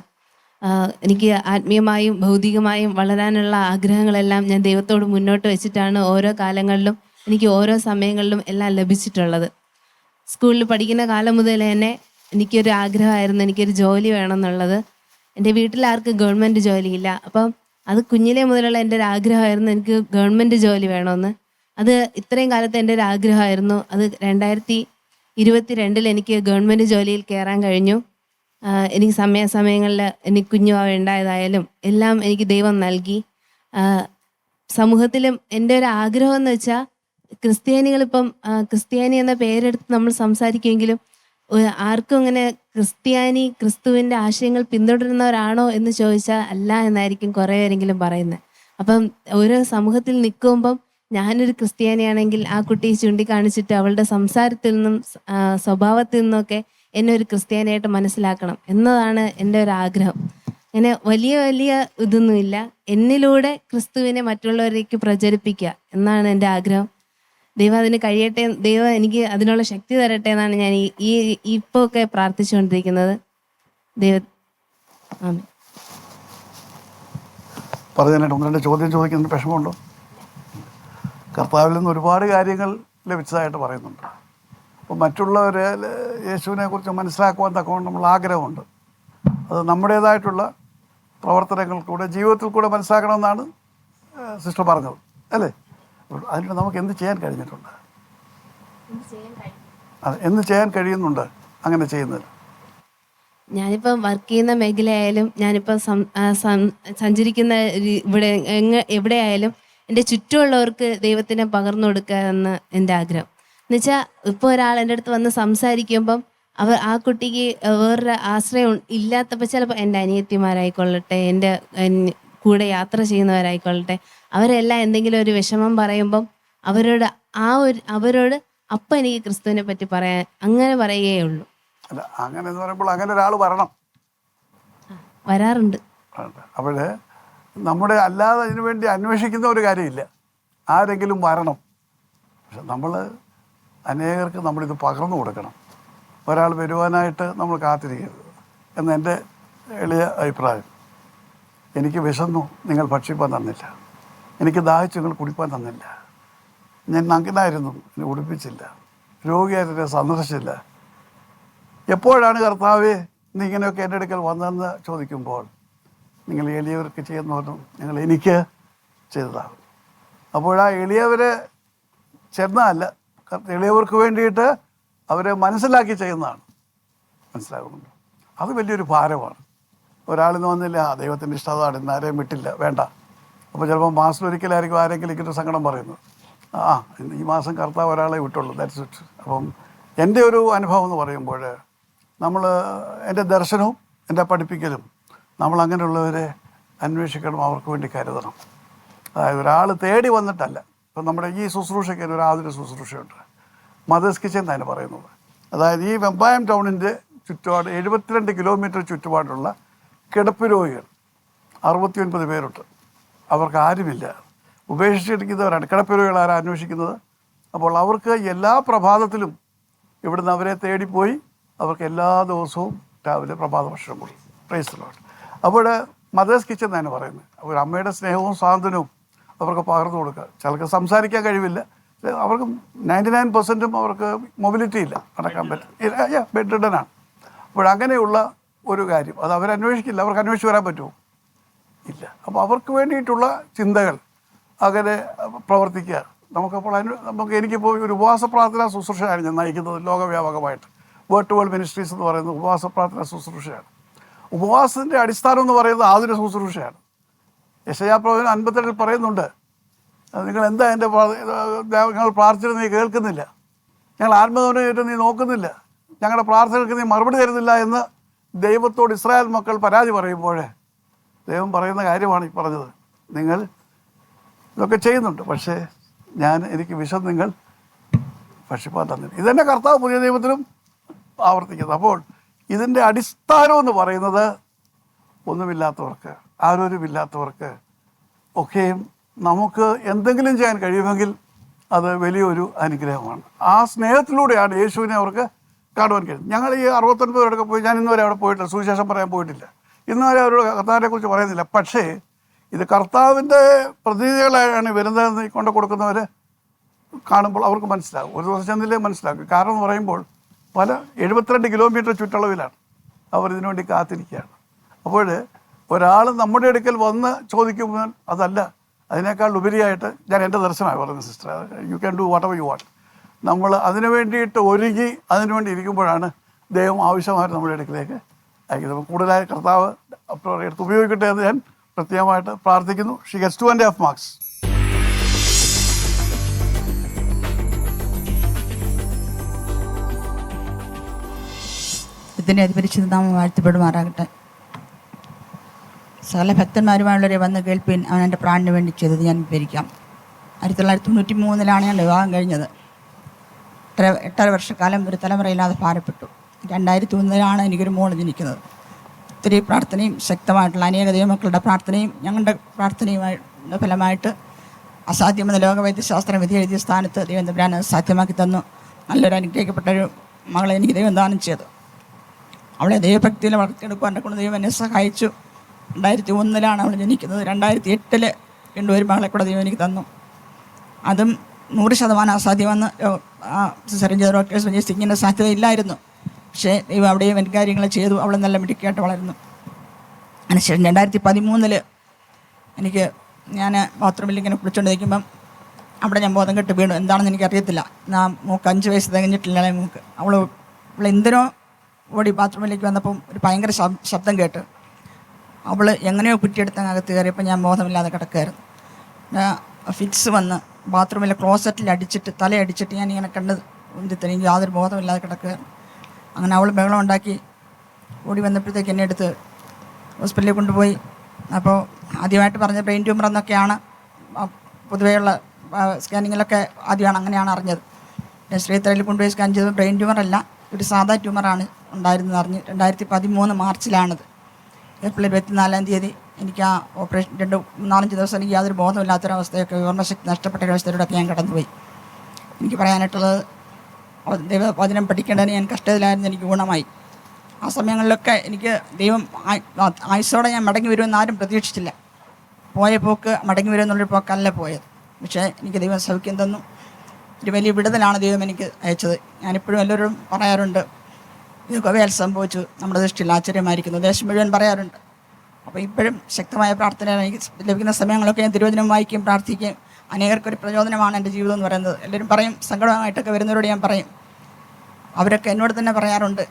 എനിക്ക് ആത്മീയമായും ഭൗതികമായും വളരാനുള്ള ആഗ്രഹങ്ങളെല്ലാം ഞാൻ ദൈവത്തോട് മുന്നോട്ട് വെച്ചിട്ടാണ് ഓരോ കാലങ്ങളിലും എനിക്ക് ഓരോ സമയങ്ങളിലും എല്ലാം ലഭിച്ചിട്ടുള്ളത്. സ്കൂളിൽ പഠിക്കുന്ന കാലം മുതൽ തന്നെ എനിക്കൊരു ആഗ്രഹമായിരുന്നു, എനിക്കൊരു ജോലി വേണമെന്നുള്ളത്. എൻ്റെ വീട്ടിലാർക്കും ഗവൺമെൻറ് ജോലിയില്ല. അപ്പം അത് കുഞ്ഞിലേ മുതലുള്ള എൻ്റെ ഒരു ആഗ്രഹമായിരുന്നു, എനിക്ക് ഗവൺമെൻറ് ജോലി വേണമെന്ന്. അത് ഇത്രയും കാലത്ത് എൻ്റെ ഒരു ആഗ്രഹമായിരുന്നു. അത് 2022 എനിക്ക് ഗവൺമെൻറ് ജോലിയിൽ കയറാൻ കഴിഞ്ഞു. എനിക്ക് സമയങ്ങളിൽ എനിക്ക് കുഞ്ഞുവാവ ഉണ്ടായതായാലും എല്ലാം എനിക്ക് ദൈവം നൽകി. സമൂഹത്തിലും എൻ്റെ ഒരു ആഗ്രഹം എന്ന് വെച്ചാൽ ക്രിസ്ത്യാനികളിപ്പം ക്രിസ്ത്യാനി എന്ന പേരെടുത്ത് നമ്മൾ സംസാരിക്കുമെങ്കിലും ആർക്കും ഇങ്ങനെ ക്രിസ്തുവിൻ്റെ ആശയങ്ങൾ പിന്തുടരുന്നവരാണോ എന്ന് ചോദിച്ചാൽ അല്ല എന്നായിരിക്കും കുറേ പേരെങ്കിലും പറയുന്നത്. അപ്പം ഓരോ സമൂഹത്തിൽ നിൽക്കുമ്പം ഞാനൊരു ക്രിസ്ത്യാനിയാണെങ്കിൽ ആ കുട്ടി ചൂണ്ടിക്കാണിച്ചിട്ട് അവളുടെ സംസാരത്തിൽ നിന്നും സ്വഭാവത്തിൽ നിന്നൊക്കെ എന്നെ ഒരു ക്രിസ്ത്യാനിയായിട്ട് മനസ്സിലാക്കണം എന്നതാണ് എൻ്റെ ഒരു ആഗ്രഹം. അങ്ങനെ വലിയ വലിയ ഇതൊന്നുമില്ല, എന്നിലൂടെ ക്രിസ്തുവിനെ മറ്റുള്ളവരേക്ക് പ്രചരിപ്പിക്കുക എന്നാണ് എൻ്റെ ആഗ്രഹം. ദൈവം അതിന് കഴിയട്ടെ, ദൈവം എനിക്ക് അതിനുള്ള ശക്തി തരട്ടെ എന്നാണ് ഞാൻ ഈ ഇപ്പോൾ ഒക്കെ പ്രാർത്ഥിച്ചുകൊണ്ടിരിക്കുന്നത്. ദൈവം ആമേൻ. പറഞ്ഞതിനായിട്ട് ഒന്ന് രണ്ട് ചോദ്യം ചോദിക്കുന്ന വിഷമമുണ്ടോ? കർത്താവിൽ നിന്ന് ഒരുപാട് കാര്യങ്ങൾ ലഭിച്ചതായിട്ട് പറയുന്നുണ്ട്. അപ്പോൾ മറ്റുള്ളവരെ യേശുവിനെ കുറിച്ച് മനസ്സിലാക്കുവാൻ തക്കവണ്ണം നമ്മൾ ആഗ്രഹമുണ്ട്. അത് നമ്മുടേതായിട്ടുള്ള പ്രവർത്തനങ്ങൾക്കൂടെ ജീവിതത്തിൽ കൂടെ മനസ്സിലാക്കണമെന്നാണ് സിസ്റ്റർ പറഞ്ഞത് അല്ലേ? അതിന് നമുക്ക് എന്ത് ചെയ്യാൻ കഴിഞ്ഞിട്ടുണ്ട്? അത് എന്ത് ചെയ്യാൻ കഴിയുന്നുണ്ട് അങ്ങനെ ചെയ്യുന്നത്? ഞാനിപ്പം വർക്ക് ചെയ്യുന്ന മേഖലയായാലും ഞാനിപ്പോൾ സഞ്ചരിക്കുന്ന ഇവിടെ എവിടെയായാലും എൻ്റെ ചുറ്റുമുള്ളവർക്ക് ദൈവത്തിനെ പകർന്നു കൊടുക്കുക എന്ന് എൻ്റെ ആഗ്രഹം. എന്നുവെച്ചാൽ ഇപ്പോൾ ഒരാൾ എൻ്റെ അടുത്ത് വന്ന് സംസാരിക്കുമ്പം ആ കുട്ടിക്ക് വേറൊരു ആശ്രയം ഇല്ലാത്തപ്പോൾ ചിലപ്പോൾ എൻ്റെ അനിയത്തിമാരായിക്കൊള്ളട്ടെ, എൻ്റെ കൂടെ യാത്ര ചെയ്യുന്നവരായിക്കൊള്ളട്ടെ, അവരെല്ലാം എന്തെങ്കിലും ഒരു വിഷമം പറയുമ്പം അവരോട് അപ്പം എനിക്ക് ക്രിസ്തുവിനെ പറ്റി പറയാൻ അങ്ങനെ പറയുകയുള്ളൂ. അല്ല, അങ്ങനെ എന്ന് പറയുമ്പോൾ അങ്ങനെ ഒരാൾ വരണം, വരാറുണ്ട്. അപ്പോൾ നമ്മുടെ അല്ലാതെ അതിനു വേണ്ടി അന്വേഷിക്കുന്ന ഒരു കാര്യമില്ല, ആരെങ്കിലും വരണം. പക്ഷെ നമ്മൾ അനേകർക്ക് നമ്മളിത് പകർന്നു കൊടുക്കണം. ഒരാൾ വരുവാനായിട്ട് നമ്മൾ കാത്തിരിക്കരുത് എന്ന് എൻ്റെ എളിയ അഭിപ്രായം. എനിക്ക് വിശന്നു, നിങ്ങൾ ഭക്ഷിപ്പാൻ തന്നില്ല. എനിക്ക് ദാഹിച്ചു, നിങ്ങൾ കുടിപ്പാൻ തന്നില്ല. ഞാൻ നഗ്നായിരുന്നു, എന്നെ ഉടുപ്പിച്ചില്ല. രോഗിയായിട്ട് എന്നെ സന്ദർശിച്ചില്ല. എപ്പോഴാണ് കർത്താവേ നീ ഇങ്ങനെയൊക്കെ എൻ്റെ അടുക്കൽ വന്നതെന്ന് ചോദിക്കുമ്പോൾ നിങ്ങൾ എളിയവർക്ക് ചെയ്യുന്നവരും നിങ്ങൾ എനിക്ക് ചെയ്തതാകും. അപ്പോഴാ എളിയവരെ ചെന്നല്ല, എളിയവർക്ക് വേണ്ടിയിട്ട് അവരെ മനസ്സിലാക്കി ചെയ്യുന്നതാണ്. മനസ്സിലാകുന്നുണ്ട്? അത് വലിയൊരു ഭാരമാണ്. ഒരാളിന്ന് വന്നില്ല, ദൈവത്തിൻ്റെ ഇഷ്ടമാണ്, ഇന്ന് ആരെയും വിട്ടില്ല, വേണ്ട. അപ്പോൾ ചിലപ്പോൾ മാസത്തിലൊരിക്കലായിരിക്കും ആരെങ്കിലും ഇങ്ങനെ സങ്കടം പറയുന്നത്, ഈ മാസം കർത്താവ് ഒരാളെ വിട്ടുള്ളൂ, ദാറ്റ്സ് ഇറ്റ്. അപ്പം എൻ്റെ ഒരു അനുഭവം എന്ന് പറയുമ്പോൾ എൻ്റെ ദർശനവും എൻ്റെ പഠിപ്പിക്കലും നമ്മൾ അങ്ങനെയുള്ളവരെ അന്വേഷിക്കണം, അവർക്ക് വേണ്ടി കരുതണം. അതായത് ഒരാൾ തേടി വന്നിട്ടല്ല. ഇപ്പം നമ്മുടെ ഈ ശുശ്രൂഷയ്ക്ക് ഒരു ആതുര ശുശ്രൂഷയുണ്ട്, മദേഴ്സ് കിച്ചൻ എന്നാണ് പറയുന്നത്. അതായത് ഈ വെമ്പായം ടൗണിൻ്റെ ചുറ്റുപാട് 72 കിലോമീറ്റർ ചുറ്റുപാടുള്ള കിടപ്പ് രോഗികൾ 69 പേരുണ്ട്. അവർക്ക് ആരുമില്ല, ഉപേക്ഷിച്ചിരിക്കുന്നവരാണ് കിടപ്പ് രോഗികൾ. ആരാ അന്വേഷിക്കുന്നത്? അപ്പോൾ അവർക്ക് എല്ലാ പ്രഭാതത്തിലും ഇവിടുന്ന് അവരെ തേടിപ്പോയി അവർക്ക് എല്ലാ ദിവസവും രാവിലെ പ്രഭാത ഭക്ഷണം കൊടുക്കും. Praise the Lord. അപ്പോൾ മദേഴ്സ് കിച്ചൻ എന്നാണ് പറയുന്നത്. ഒരു അമ്മയുടെ സ്നേഹവും സ്വാതന്ത്ര്യവും അവർക്ക് പകർന്നു കൊടുക്കുക. ചിലർക്ക് സംസാരിക്കാൻ കഴിവില്ല, അവർക്ക് 99% അവർക്ക് മൊബിലിറ്റി ഇല്ല, നടക്കാൻ പറ്റില്ല, ബെഡ് റിഡനാണ്. അപ്പോഴങ്ങനെയുള്ള ഒരു കാര്യം അത് അവരന്വേഷിക്കില്ല. അവർക്ക് അന്വേഷിച്ച് വരാൻ പറ്റുമോ? ഇല്ല. അപ്പോൾ അവർക്ക് വേണ്ടിയിട്ടുള്ള ചിന്തകൾ അങ്ങനെ പ്രവർത്തിക്കുക. നമുക്കപ്പോൾ എനിക്കിപ്പോൾ ഒരു ഉപവാസ പ്രാർത്ഥന ശുശ്രൂഷയാണ് ഞാൻ നയിക്കുന്നത് ലോകവ്യാപകമായിട്ട്. വേർഡ് ടു വേൾഡ് മിനിസ്ട്രീസ് എന്ന് പറയുന്നത് ഉപവാസ പ്രാർത്ഥന ശുശ്രൂഷയാണ്. ഉപവാസത്തിൻ്റെ അടിസ്ഥാനം എന്ന് പറയുന്നത് ആതുര ശുശ്രൂഷയാണ്. യെശയ്യാപ്രവചനം 52 പറയുന്നുണ്ട്, നിങ്ങൾ എന്താ എൻ്റെ ഞങ്ങൾ പ്രാർത്ഥിച്ചിട്ട് നീ കേൾക്കുന്നില്ല, ഞങ്ങൾ ആത്മഗൗരവമായിട്ട് നീ നോക്കുന്നില്ല, ഞങ്ങളുടെ പ്രാർത്ഥനകൾക്ക് നീ മറുപടി തരുന്നില്ല എന്ന് ദൈവത്തോട് ഇസ്രായേൽ മക്കൾ പരാതി പറയുമ്പോൾ ദൈവം പറയുന്ന കാര്യമാണ് ഈ പറഞ്ഞത്. നിങ്ങൾ ഇതൊക്കെ ചെയ്യുന്നുണ്ട്, പക്ഷേ എനിക്ക് വിഷം നിങ്ങൾ ഭക്ഷിപ്പാൻ തന്നില്ല. ഇതന്നെ കർത്താവ് പുതിയ നിയമത്തിലും ആവർത്തിക്കുന്നത്. അപ്പോൾ ഇതിൻ്റെ അടിസ്ഥാനം എന്ന് പറയുന്നത് ഒന്നുമില്ലാത്തവർക്ക്, ആരോരുമില്ലാത്തവർക്ക് ഒക്കെയും നമുക്ക് എന്തെങ്കിലും ചെയ്യാൻ കഴിയുമെങ്കിൽ അത് വലിയൊരു അനുഗ്രഹമാണ്. ആ സ്നേഹത്തിലൂടെയാണ് യേശുവിനെ അവർക്ക് കാണുവാൻ കഴിയും. ഞങ്ങൾ ഈ 69 പേരൊക്കെ പോയി, ഞാൻ ഇന്നുവരെ അവിടെ പോയിട്ടില്ല, സുവിശേഷം പറയാൻ പോയിട്ടില്ല, ഇന്നുവരെ അവരോട് കർത്താവിനെ കുറിച്ച് പറയുന്നില്ല. പക്ഷേ ഇത് കർത്താവിൻ്റെ പ്രതിനിധികളായാണ് വരുന്നതെന്ന് കൊണ്ട് കൊടുക്കുന്നവർ കാണുമ്പോൾ അവർക്ക് മനസ്സിലാകും. ഒരു ദിവസം ചെന്നില്ലേ മനസ്സിലാക്കും. കാരണം എന്ന് പറയുമ്പോൾ 72 കിലോമീറ്റർ ചുറ്റളവിലാണ് അവർ ഇതിനു വേണ്ടി കാത്തിരിക്കുകയാണ്. അപ്പോൾ ഒരാൾ നമ്മുടെ അടുക്കൽ വന്ന് ചോദിക്കുമ്പോൾ അതല്ല, അതിനേക്കാൾ ഉപരിയായിട്ട് ഞാൻ എൻ്റെ ദർശനമാണ് പറയുന്നത് sister, you can do what ever you want. നമ്മൾ അതിനു വേണ്ടിയിട്ട് ഒരുങ്ങി അതിനു വേണ്ടി ഇരിക്കുമ്പോഴാണ് ദൈവം ആവശ്യമായിട്ട് നമ്മുടെ അടുക്കിലേക്ക് അയക്കുന്നത്. അപ്പോൾ കൂടുതലായി കർത്താവ് എടുത്ത് ഉപയോഗിക്കട്ടെ എന്ന് ഞാൻ പ്രത്യേകമായിട്ട് പ്രാർത്ഥിക്കുന്നു. She gets 2.5 marks. ദൈവത്തിൻ്റെ അതിപരിശുദ്ധ നാമം വാഴ്ത്തപ്പെടുമാറാകട്ടെ. സകല ഭക്തന്മാരുമായുള്ളവരെ വന്ന് കേൾപ്പിൻ, അവൻ എൻ്റെ പ്രാണിന് വേണ്ടി ചെയ്തത് ഞാൻ വിവരിക്കാം. 1993 ഞാൻ വിവാഹം കഴിഞ്ഞത്. 8 വർഷക്കാലം ഒരു തലമുറയില്ലാതെ ഭാരപ്പെട്ടു. 2001 എനിക്കൊരു മോൾ ജനിക്കുന്നത്. ഒത്തിരി പ്രാർത്ഥനയും ശക്തമായിട്ടുള്ള അനേക ദൈവമക്കളുടെ പ്രാർത്ഥനയും ഞങ്ങളുടെ പ്രാർത്ഥനയുമായിട്ട് ഫലമായിട്ട് അസാധ്യമെന്ന ലോകവൈദ്യശാസ്ത്രം വിധി എഴുതിയ സ്ഥാനത്ത് ദൈവം തമ്പുരാൻ സാധ്യമാക്കി തന്നു. നല്ലൊരു അനുഗ്രഹിക്കപ്പെട്ടൊരു മകളെ എനിക്ക് ദൈവം ദാനം ചെയ്തു. അവളെ ദൈവഭക്തിയിൽ വളർത്തിയെടുക്കുവാൻ കൊണ്ട് ദൈവം എന്നെ സഹായിച്ചു. 2001 അവൾ ജനിക്കുന്നത്. 2008 വീണ്ടും ഒരു മകളെ കൂടെ ദൈവം എനിക്ക് തന്നു. അതും 100% അസാധ്യമെന്ന് സിസേറിയൻ ചെയ്ത ഡോക്ടേഴ്സ് വിജയിച്ചിങ്ങനെ സാധ്യതയില്ലായിരുന്നു. പക്ഷേ ദൈവം അവിടെയും എനിക്ക് കാര്യങ്ങൾ ചെയ്തു. അവൾ നല്ല മിടുക്കിയായിട്ട് വളർന്നു. അതിനുശേഷം 2013 എനിക്ക് ഞാൻ ബാത്റൂമിൽ ഇങ്ങനെ കുളിച്ചുകൊണ്ട് നിൽക്കുമ്പം അവിടെ ഞാൻ ബോധം കെട്ട് വീണു. എന്താണെന്ന് എനിക്കറിയത്തില്ല. മൂക്ക് 5 വയസ്സ് തികഞ്ഞിട്ടില്ല മൂക്ക്. അവൾ എന്തിനോ ഓടി ബാത്റൂമിലേക്ക് വന്നപ്പം ഒരു ഭയങ്കര ശബ്ദം കേട്ട് അവൾ എങ്ങനെയോ കുറ്റിയെടുത്തങ്ങകത്ത് കയറിയപ്പോൾ ഞാൻ ബോധമില്ലാതെ കിടക്കുകയായിരുന്നു. ഫിക്സ് വന്ന് ബാത്റൂമിലെ ക്ലോസറ്റിൽ അടിച്ചിട്ട് തലയടിച്ചിട്ട് ഞാൻ ഇങ്ങനെ കണ്ട് എനിക്ക് യാതൊരു ബോധമില്ലാതെ കിടക്കുകയായിരുന്നു. അങ്ങനെ അവൾ ബഹളം ഉണ്ടാക്കി ഓടി വന്നപ്പോഴത്തേക്ക് എന്നെ എടുത്ത് ഹോസ്പിറ്റലിൽ കൊണ്ടുപോയി. അപ്പോൾ ആദ്യമായിട്ട് പറഞ്ഞ ബ്രെയിൻ ട്യൂമർ എന്നൊക്കെയാണ് പൊതുവെയുള്ള സ്കാനിങ്ങിലൊക്കെ ആദ്യമാണ് അങ്ങനെയാണ് അറിഞ്ഞത്. ഞാൻ ശ്രീധരയിൽ കൊണ്ടുപോയി സ്കാൻ ചെയ്തത് ബ്രെയിൻ ട്യൂമർ അല്ല, ഒരു സാധാ ട്യൂമറാണ് ഉണ്ടായിരുന്നത് അറിഞ്ഞ്. 2013 മാർച്ചിലാണത്. ഏപ്രിൽ 24 എനിക്ക് ആ ഓപ്പറേഷൻ 2-4 ദിവസം എനിക്ക് യാതൊരു ബോധമില്ലാത്തൊരവസ്ഥയൊക്കെ ഓർമ്മശക്തി നഷ്ടപ്പെട്ട ഒരവസ്ഥയിലൂടെയൊക്കെ ഞാൻ കടന്നുപോയി. എനിക്ക് പറയാനായിട്ടുള്ളത് ദൈവവചനം പഠിക്കേണ്ടതിന് ഞാൻ കഷ്ടത്തിലായിരുന്നു. എനിക്ക് ഗുണമായി. ആ സമയങ്ങളിലൊക്കെ എനിക്ക് ദൈവം ആയുസ്സോടെ ഞാൻ മടങ്ങി വരുമെന്ന് ആരും പ്രതീക്ഷിച്ചില്ല. പോയ പോക്ക് മടങ്ങി വരുമെന്നുള്ളൊരു പോക്കല്ല പോയത്. പക്ഷേ എനിക്ക് ദൈവം സൗഖ്യം തന്നു. ഒരു വലിയ വിടുതലാണ് ദൈവം എനിക്ക് അയച്ചത്. ഞാനിപ്പോഴും എല്ലാവരും പറയാറുണ്ട്, ഇത് ഗോവയിൽ സംഭവിച്ചു, നമ്മുടെ ദൃഷ്ടിയിൽ ആശ്ചര്യമായിരിക്കുന്നു. ദേശം മുഴുവൻ പറയാറുണ്ട്. അപ്പോൾ ഇപ്പോഴും ശക്തമായ പ്രാർത്ഥന എനിക്ക് ലഭിക്കുന്ന സമയങ്ങളൊക്കെ ഞാൻ തിരുവചനം വായിക്കുകയും പ്രാർത്ഥിക്കുകയും അനേകർക്കൊരു പ്രചോദനമാണ് എൻ്റെ ജീവിതം എന്ന് പറയുന്നത്. എല്ലാവരും പറയും, സങ്കടമായിട്ടൊക്കെ വരുന്നവരോട് ഞാൻ പറയും, അവരൊക്കെ എന്നോട് തന്നെ പറയാറുണ്ട്,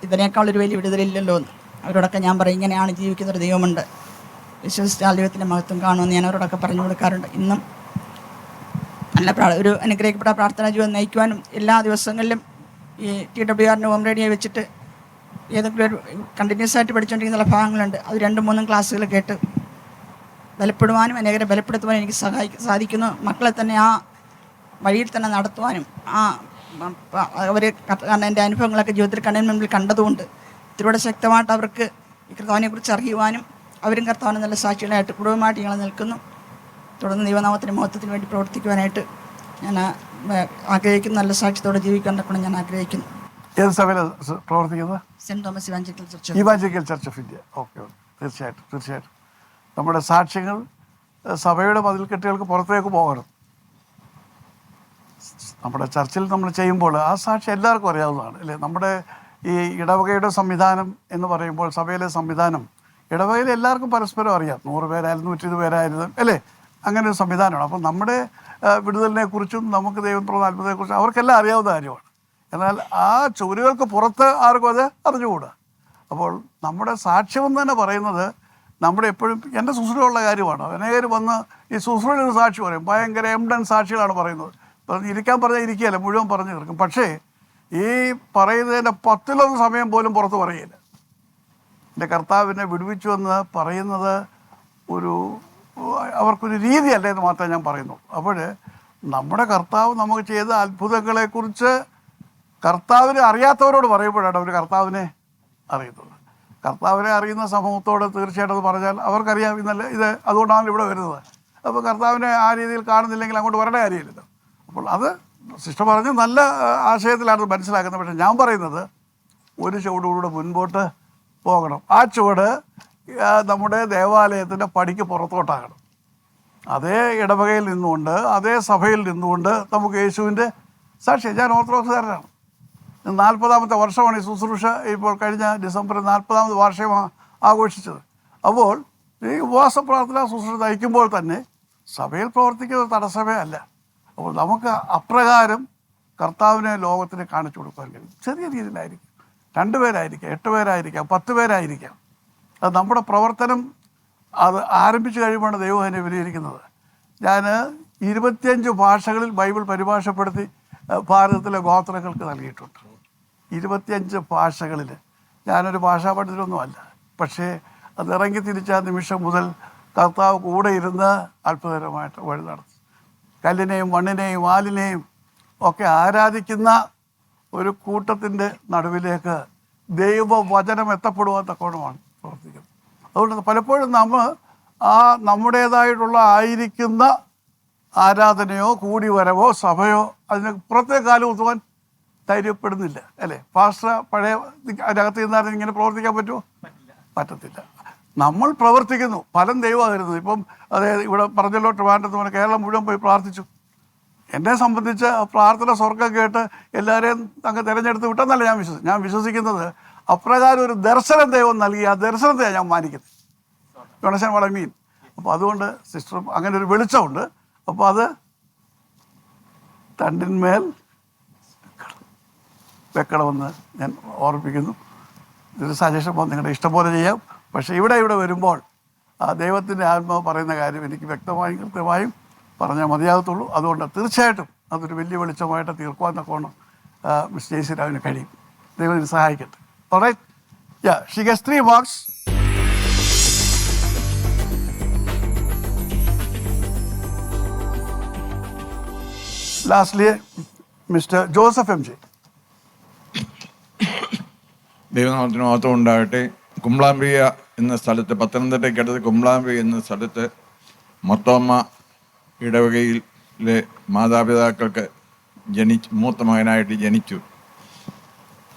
ഇതിനേക്കാളൊരു വലിയ വിടുതലില്ലല്ലോ എന്ന്. അവരോടൊക്കെ ഞാൻ പറയും, ഇങ്ങനെയാണ് ജീവിക്കുന്നൊരു ദൈവമുണ്ട്, വിശ്വസിച്ചാൽ ദൈവത്തിൻ്റെ മഹത്വം കാണുമെന്ന് ഞാൻ അവരോടൊക്കെ പറഞ്ഞു കൊടുക്കാറുണ്ട്. ഇന്നും നല്ല ഒരു അനുഗ്രഹിക്കപ്പെട്ട പ്രാർത്ഥനാ ജീവിതം നയിക്കുവാനും എല്ലാ ദിവസങ്ങളിലും ഈ TWR ഹോം റേഡിയോ വെച്ചിട്ട് ഏതെങ്കിലും ഒരു കണ്ടിന്യൂസ് ആയിട്ട് പഠിച്ചുകൊണ്ടിരിക്കുന്ന ഭാഗങ്ങളുണ്ട്. അത് 2-3 ക്ലാസ്സുകൾ കേട്ട് ബലപ്പെടുവാനും അനേകരെ ബലപ്പെടുത്തുവാനും എനിക്ക് സാധിക്കുന്നു. മക്കളെ തന്നെ ആ വഴിയിൽ തന്നെ നടത്തുവാനും അവർ എൻ്റെ അനുഭവങ്ങളൊക്കെ ജീവിതത്തിൽ കണ്ണിന് മുമ്പിൽ കണ്ടതുകൊണ്ട് ഇതിലൂടെ ശക്തമായിട്ട് അവർക്ക് ഈ കർത്താവിനെക്കുറിച്ച് അറിയുവാനും അവരും കർത്താവിനെ നല്ല സാക്ഷികളായിട്ട് കുടുംബമായിട്ട് ഞങ്ങൾ നിൽക്കുന്നു. തുടർന്ന് ദൈവനാമത്തിൻ്റെ മഹത്വത്തിന് വേണ്ടി പ്രവർത്തിക്കുവാനായിട്ട് ഞാൻ ആഗ്രഹിക്കുന്നു. നല്ല സാക്ഷ്യത്തോടെ ജീവിക്കാനൊക്കെ ഞാൻ ആഗ്രഹിക്കുന്നു. ഏത് സഭയിലാണ് പ്രവർത്തിക്കുന്നത്? Saint Thomas evangelical church. Evangelical church of India. Okay, തീർച്ചയായിട്ടും നമ്മുടെ സാക്ഷ്യങ്ങൾ സഭയുടെ മതിൽക്കെട്ടുകൾക്ക് പുറത്തേക്ക് പോകണം. നമ്മുടെ ചർച്ചിൽ നമ്മൾ ചെയ്യുമ്പോൾ ആ സാക്ഷി എല്ലാവർക്കും അറിയാവുന്നതാണ് അല്ലേ? നമ്മുടെ ഈ ഇടവകയുടെ സംവിധാനം എന്ന് പറയുമ്പോൾ സഭയിലെ സംവിധാനം ഇടവകയിൽ എല്ലാവർക്കും പരസ്പരം അറിയാം. 100 പേരായാലും 120 പേരായാലും അല്ലേ? അങ്ങനെ ഒരു സംവിധാനമാണ്. അപ്പോൾ നമ്മുടെ വിടുതലിനെക്കുറിച്ചും നമുക്ക് ദൈവപ്രദ അത്ഭുതത്തെക്കുറിച്ചും അവർക്കെല്ലാം അറിയാവുന്ന കാര്യമാണ്. എന്നാൽ ആ ചുവരുകൾക്ക് പുറത്ത് ആർക്കും അത് അറിഞ്ഞുകൂടാ. അപ്പോൾ നമ്മുടെ സാക്ഷ്യമെന്ന് തന്നെ പറയുന്നത് നമ്മുടെ എപ്പോഴും എൻ്റെ ശുശ്രൂഷയുള്ള കാര്യമാണ്. അനേകർ വന്ന് ഈ ശുശ്രൂഷയിൽ സാക്ഷി പറയും, ഭയങ്കര എംഡൻ സാക്ഷികളാണ് പറയുന്നത്. ഇരിക്കാൻ പറഞ്ഞാൽ ഇരിക്കുകയല്ല, മുഴുവൻ പറഞ്ഞു തീർക്കും. പക്ഷേ ഈ പറയുന്നതിൻ്റെ 10-1 സമയം പോലും പുറത്ത് പറയില്ല. എൻ്റെ കർത്താവിനെ വിടുവിച്ചു എന്ന് പറയുന്നത് അവർക്കൊരു രീതിയല്ല എന്ന് മാത്രമേ ഞാൻ പറയുന്നു. അപ്പോൾ നമ്മുടെ കർത്താവ് നമുക്ക് ചെയ്ത അത്ഭുതങ്ങളെക്കുറിച്ച് കർത്താവിനെ അറിയാത്തവരോട് പറയുമ്പോഴാണ് അവർ കർത്താവിനെ അറിയുന്നത്. കർത്താവിനെ അറിയുന്ന സമൂഹത്തോട് തീർച്ചയായിട്ടും അത് പറഞ്ഞാൽ അവർക്കറിയാം ഇന്നല്ല ഇത് അതുകൊണ്ടാണ് ഇവിടെ വരുന്നത്. അപ്പോൾ കർത്താവിനെ ആ രീതിയിൽ കാണുന്നില്ലെങ്കിൽ അങ്ങോട്ട് വരേണ്ട കാര്യമില്ലല്ലോ. അപ്പോൾ അത് സിസ്റ്റർ പറഞ്ഞ് നല്ല ആശയത്തിലാണ് മനസ്സിലാക്കുന്നത്. പക്ഷേ ഞാൻ പറയുന്നത് ഒരു ചുവടുകൂടെ മുൻപോട്ട് പോകണം. ആ ചുവട് നമ്മുടെ ദേവാലയത്തിൻ്റെ പടിക്ക് പുറത്തോട്ടാകണം. അതേ ഇടവകയിൽ നിന്നുകൊണ്ട് അതേ സഭയിൽ നിന്നുകൊണ്ട് നമുക്ക് യേശുവിൻ്റെ സാക്ഷി. ഞാൻ ഓർത്തഡോക്സുകാരനാണ്. 40ാമത്തെ വർഷമാണ് ഈ ശുശ്രൂഷ. ഇപ്പോൾ കഴിഞ്ഞ ഡിസംബർ 40ാമത് വാർഷികം ആഘോഷിച്ചത്. അപ്പോൾ ഈ ഉപവാസ പ്രാർത്ഥന ശുശ്രൂഷ നയിക്കുമ്പോൾ തന്നെ സഭയിൽ പ്രവർത്തിക്കുന്നത് തടസ്സമേ അല്ല. അപ്പോൾ നമുക്ക് അപ്രകാരം കർത്താവിനെ ലോകത്തിന് കാണിച്ചു കൊടുക്കാൻ കഴിയും. ചെറിയ രീതിയിലായിരിക്കും, 2 പേരായിരിക്കാം, 8 പേരായിരിക്കാം, 10 പേരായിരിക്കാം. അത് നമ്മുടെ പ്രവർത്തനം അത് ആരംഭിച്ച് കഴിയുമ്പോഴാണ് ദൈവം അതിനെ വിലയിരുത്തുന്നത്. ഞാൻ 25 ഭാഷകളിൽ ബൈബിൾ പരിഭാഷപ്പെടുത്തി ഭാരതത്തിലെ ഗോത്രങ്ങൾക്ക് നൽകിയിട്ടുണ്ട്. 25 ഭാഷകളിൽ ഞാനൊരു ഭാഷാ പണ്ഡിതനൊന്നുമല്ല. പക്ഷേ അത് ഇറങ്ങി തിരിച്ച നിമിഷം മുതൽ കർത്താവ് കൂടെ ഇരുന്ന് അത്ഭുതകരമായിട്ട് വഴി നടത്തി. കല്ലിനെയും മണ്ണിനെയും ആലിനെയും ഒക്കെ ആരാധിക്കുന്ന ഒരു കൂട്ടത്തിൻ്റെ നടുവിലേക്ക് ദൈവവചനം എത്തപ്പെടുവാൻ തക്കോണമാണ് പ്രവർത്തിക്കുന്നത്. അതുകൊണ്ട് പലപ്പോഴും നമ്മുടേതായിട്ടുള്ള ആയിരിക്കുന്ന ആരാധനയോ കൂടിവരവോ സഭയോ അതിന് പുറത്തെ കാലം കുത്തുവാൻ ധൈര്യപ്പെടുന്നില്ല, അല്ലേ? പാസ്റ്റർ പഴയ അതിനകത്ത് നിന്നാലും ഇങ്ങനെ പ്രവർത്തിക്കാൻ പറ്റുമോ? പറ്റത്തില്ല. നമ്മൾ പ്രവർത്തിക്കുന്നു, ഫലം ദൈവമായിരുന്നു. ഇപ്പം അതായത് ഇവിടെ പറഞ്ഞല്ലോ, ട്രിവാൻഡ്രത്ത് പോലെ കേരളം മുഴുവൻ പോയി പ്രാർത്ഥിച്ചു. എന്നെ സംബന്ധിച്ച് പ്രാർത്ഥന സ്വർഗ്ഗം കേട്ട് എല്ലാവരെയും അങ്ങ് തിരഞ്ഞെടുത്ത് വിട്ടെന്നല്ല ഞാൻ വിശ്വസിക്കുന്നത്. അപ്രകാരം ഒരു ദർശനം ദൈവം നൽകി, ആ ദർശനത്തെയാണ് ഞാൻ മാനിക്കുന്നത്. ഗണേശൻ വളമീൻ. അപ്പോൾ അതുകൊണ്ട് സിസ്റ്ററും അങ്ങനെ ഒരു വെളിച്ചമുണ്ട്. അപ്പോൾ അത് തണ്ടിന്മേൽ വെക്കണമെന്ന് ഞാൻ ഓർമ്മിപ്പിക്കുന്നു. ഇതൊരു സജഷൻ നിങ്ങളുടെ ഇഷ്ടം പോലെ ചെയ്യാം. പക്ഷേ ഇവിടെ വരുമ്പോൾ ആ ദൈവത്തിൻ്റെ ആത്മാവ് പറയുന്ന കാര്യം എനിക്ക് വ്യക്തമായും കൃത്യമായും പറഞ്ഞാൽ മതിയാകത്തുള്ളൂ. അതുകൊണ്ട് തീർച്ചയായിട്ടും അതൊരു വലിയ വെളിച്ചമായിട്ട് തീർക്കുവാൻ തക്കോണം മിസ് ജെയ്സി രാവിന് കഴിയും. ദൈവം ഇതിന് സഹായിക്കട്ടെ. Alright? Yeah, she gets 3 marks. Lastly, Mr. Joseph M.J. ദൈവനാമത്തിന് മഹത്വം ഉണ്ടാകട്ടെ. കുമ്പളാമ്പിക എന്ന സ്ഥലത്ത്, പത്തനംതിട്ടയ്ക്കടുത്ത് കുമ്പളാമ്പിക എന്ന സ്ഥലത്ത് മർത്തോമ്മ ഇടവകയിലെ മാതാപിതാക്കൾക്ക് മൂത്ത മകനായിട്ട് ജനിച്ചു.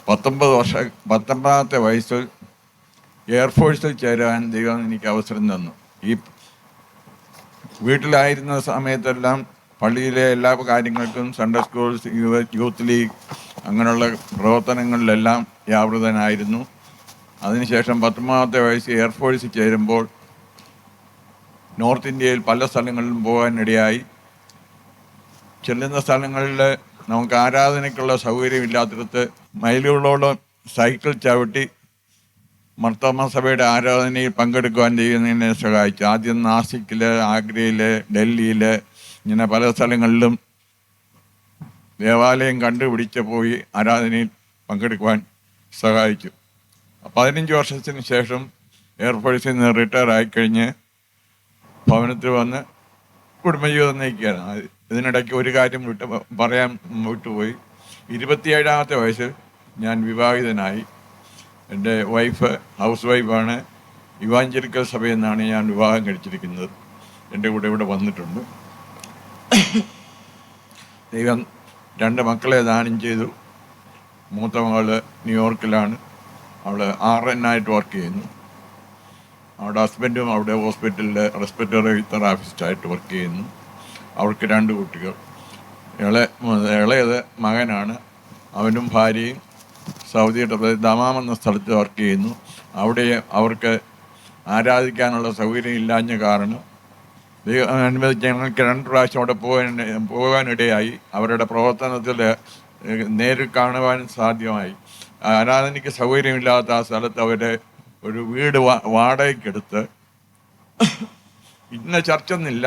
19ാമത്തെ വയസ്സിൽ എയർഫോഴ്സിൽ ചേരാൻ ദൈവം എനിക്ക് അവസരം തന്നു. ഈ വീട്ടിലായിരുന്ന സമയത്തെല്ലാം പള്ളിയിലെ എല്ലാ കാര്യങ്ങൾക്കും, സൺഡേ സ്കൂൾ, യൂത്ത് ലീഗ് അങ്ങനെയുള്ള പ്രവർത്തനങ്ങളിലെല്ലാം വ്യാപൃതനായിരുന്നു. അതിനുശേഷം 19ാമത്തെ വയസ്സ് എയർഫോഴ്സിൽ ചേരുമ്പോൾ നോർത്ത് ഇന്ത്യയിൽ പല സ്ഥലങ്ങളിലും പോകാനിടയായി. ചെല്ലുന്ന സ്ഥലങ്ങളിൽ നമുക്ക് ആരാധനയ്ക്കുള്ള സൗകര്യമില്ലാത്തിടത്ത് മൈലുകളോളം സൈക്കിൾ ചവിട്ടി മർത്തോമ്മ സഭയുടെ ആരാധനയിൽ പങ്കെടുക്കുവാൻ ചെയ്യുന്നതിനെ സഹായിച്ചു. ആദ്യം നാസിക്കിൽ, ആഗ്രയിൽ, ഡൽഹിയിൽ, ഇങ്ങനെ പല സ്ഥലങ്ങളിലും ദേവാലയം കണ്ടുപിടിച്ച് പോയി ആരാധനയിൽ പങ്കെടുക്കുവാൻ സഹായിച്ചു. 15 വർഷത്തിന് ശേഷം എയർഫോഴ്സിൽ നിന്ന് റിട്ടയർ ആയിക്കഴിഞ്ഞ് ഭവനത്തിൽ വന്ന് കുടുംബജീവിതം നയിക്കുകയാണ്. ഇതിനിടയ്ക്ക് ഒരു കാര്യം പറയാൻ വിട്ടുപോയി. 27ാമത്തെ വയസ്സിൽ ഞാൻ വിവാഹിതനായി. എൻ്റെ വൈഫ് ഹൗസ് വൈഫാണ്. ഇവാഞ്ചലിക്കൽ സഭയിൽ നിന്നാണ് ഞാൻ വിവാഹം കഴിച്ചിരിക്കുന്നത്. എൻ്റെ കൂടെ ഇവിടെ വന്നിട്ടുണ്ട്. ദൈവം 2 മക്കളെ ദാനം ചെയ്തു. മൂത്ത മകൾ ന്യൂയോർക്കിലാണ്. അവൾ RN ആയിട്ട് വർക്ക് ചെയ്യുന്നു. അവളുടെ ഹസ്ബൻഡും അവിടെ ഹോസ്പിറ്റലിൽ റെസ്പിറേറ്ററി തെറാപ്പിസ്റ്റായിട്ട് വർക്ക് ചെയ്യുന്നു. അവൾക്ക് 2 കുട്ടികൾ. ഇളയത് മകനാണ്. അവനും ഭാര്യയും സൗദിയുടെ ദമാം എന്ന സ്ഥലത്ത് വർക്ക് ചെയ്യുന്നു. അവിടെ അവർക്ക് ആരാധിക്കാനുള്ള സൗകര്യം ഇല്ലാഞ്ഞ കാരണം അനുവദിച്ച് ഞങ്ങൾക്ക് 2 പ്രാവശ്യം അവിടെ പോകാനിടയായി. അവരുടെ പ്രവർത്തനത്തിൽ നേരിൽ കാണുവാൻ സാധ്യമായി. ആരാധനയ്ക്ക് സൗകര്യമില്ലാത്ത ആ സ്ഥലത്ത് അവരെ ഒരു വീട് വാടകയ്ക്കെടുത്ത്, ഇന്ന ചർച്ചൊന്നുമില്ല,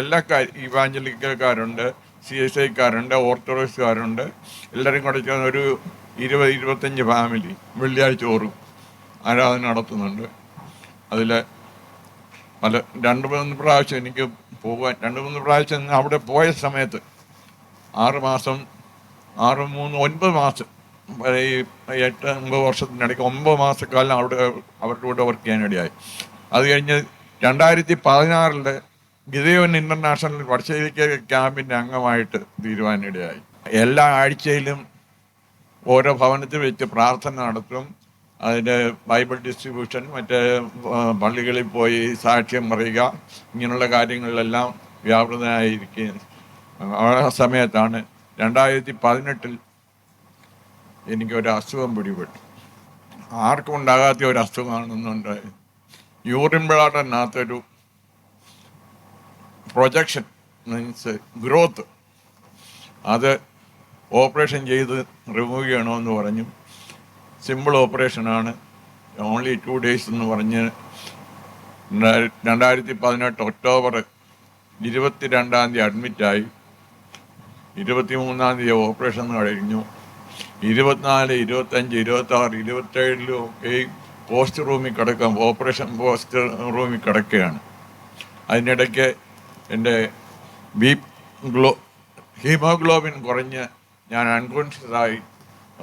എല്ലാ ഇവാഞ്ചലിക്കൽക്കാരുണ്ട്, CSIക്കാരുണ്ട്, ഓർത്തഡോക്സുകാരുണ്ട്, എല്ലാവരും കൂടെ ചേർന്ന് ഒരു 20-25 ഫാമിലി വെള്ളിയാഴ്ച തോറും ആരാധന നടത്തുന്നുണ്ട്. അതിൽ 2-3 പ്രാവശ്യം എനിക്ക് പോകാൻ 2-3 പ്രാവശ്യം അവിടെ പോയ സമയത്ത് 9 മാസം ഈ 8-9 വർഷത്തിനിടയ്ക്ക് 9 മാസക്കാലം അവരുടെ കൂടെ വർക്ക് ചെയ്യാനിടയായി. അത് കഴിഞ്ഞ് 2016 ഗിദയോൻ ഇൻ്റർനാഷണൽ വർഷയിലേക്ക് ക്യാമ്പിൻ്റെ അംഗമായിട്ട് തീരുവാനിടയായി. എല്ലാ ആഴ്ചയിലും ഓരോ ഭവനത്തിൽ വെച്ച് പ്രാർത്ഥന നടത്തും. അതിൻ്റെ ബൈബിൾ ഡിസ്ട്രിബ്യൂഷൻ, മറ്റേ പള്ളികളിൽ പോയി സാക്ഷ്യം പറയുക, ഇങ്ങനെയുള്ള കാര്യങ്ങളിലെല്ലാം വ്യാപൃതനായിരിക്കുകയും ആ സമയത്താണ് 2018 എനിക്കൊരു അസുഖം പിടിപെട്ടു. ആർക്കും ഉണ്ടാകാത്ത ഒരു അസുഖമാണെന്നുണ്ട്. യൂറിൻ ബ്ലാഡറിനകത്തൊരു പ്രൊജക്ഷൻ, മീൻസ് ഗ്രോത്ത്, അത് ഓപ്പറേഷൻ ചെയ്ത് റിമൂവ് ചെയ്യണമെന്ന് പറഞ്ഞു. സിമ്പിൾ ഓപ്പറേഷനാണ്, ഓൺലി 2 days എന്ന് പറഞ്ഞ് 2018 ഒക്ടോബർ 22 അഡ്മിറ്റായി. 23 ഓപ്പറേഷൻ കഴിഞ്ഞു. 24, 25, 26, 27 ഒക്കെ പോസ്റ്റ് റൂമിൽ കിടക്കാം, ഓപ്പറേഷൻ പോസ്റ്റ് റൂമിൽ കിടക്കുകയാണ്. അതിനിടയ്ക്ക് എൻ്റെ ഹീമോഗ്ലോബിൻ കുറഞ്ഞ് ഞാൻ അൺകോൺഷ്യസായി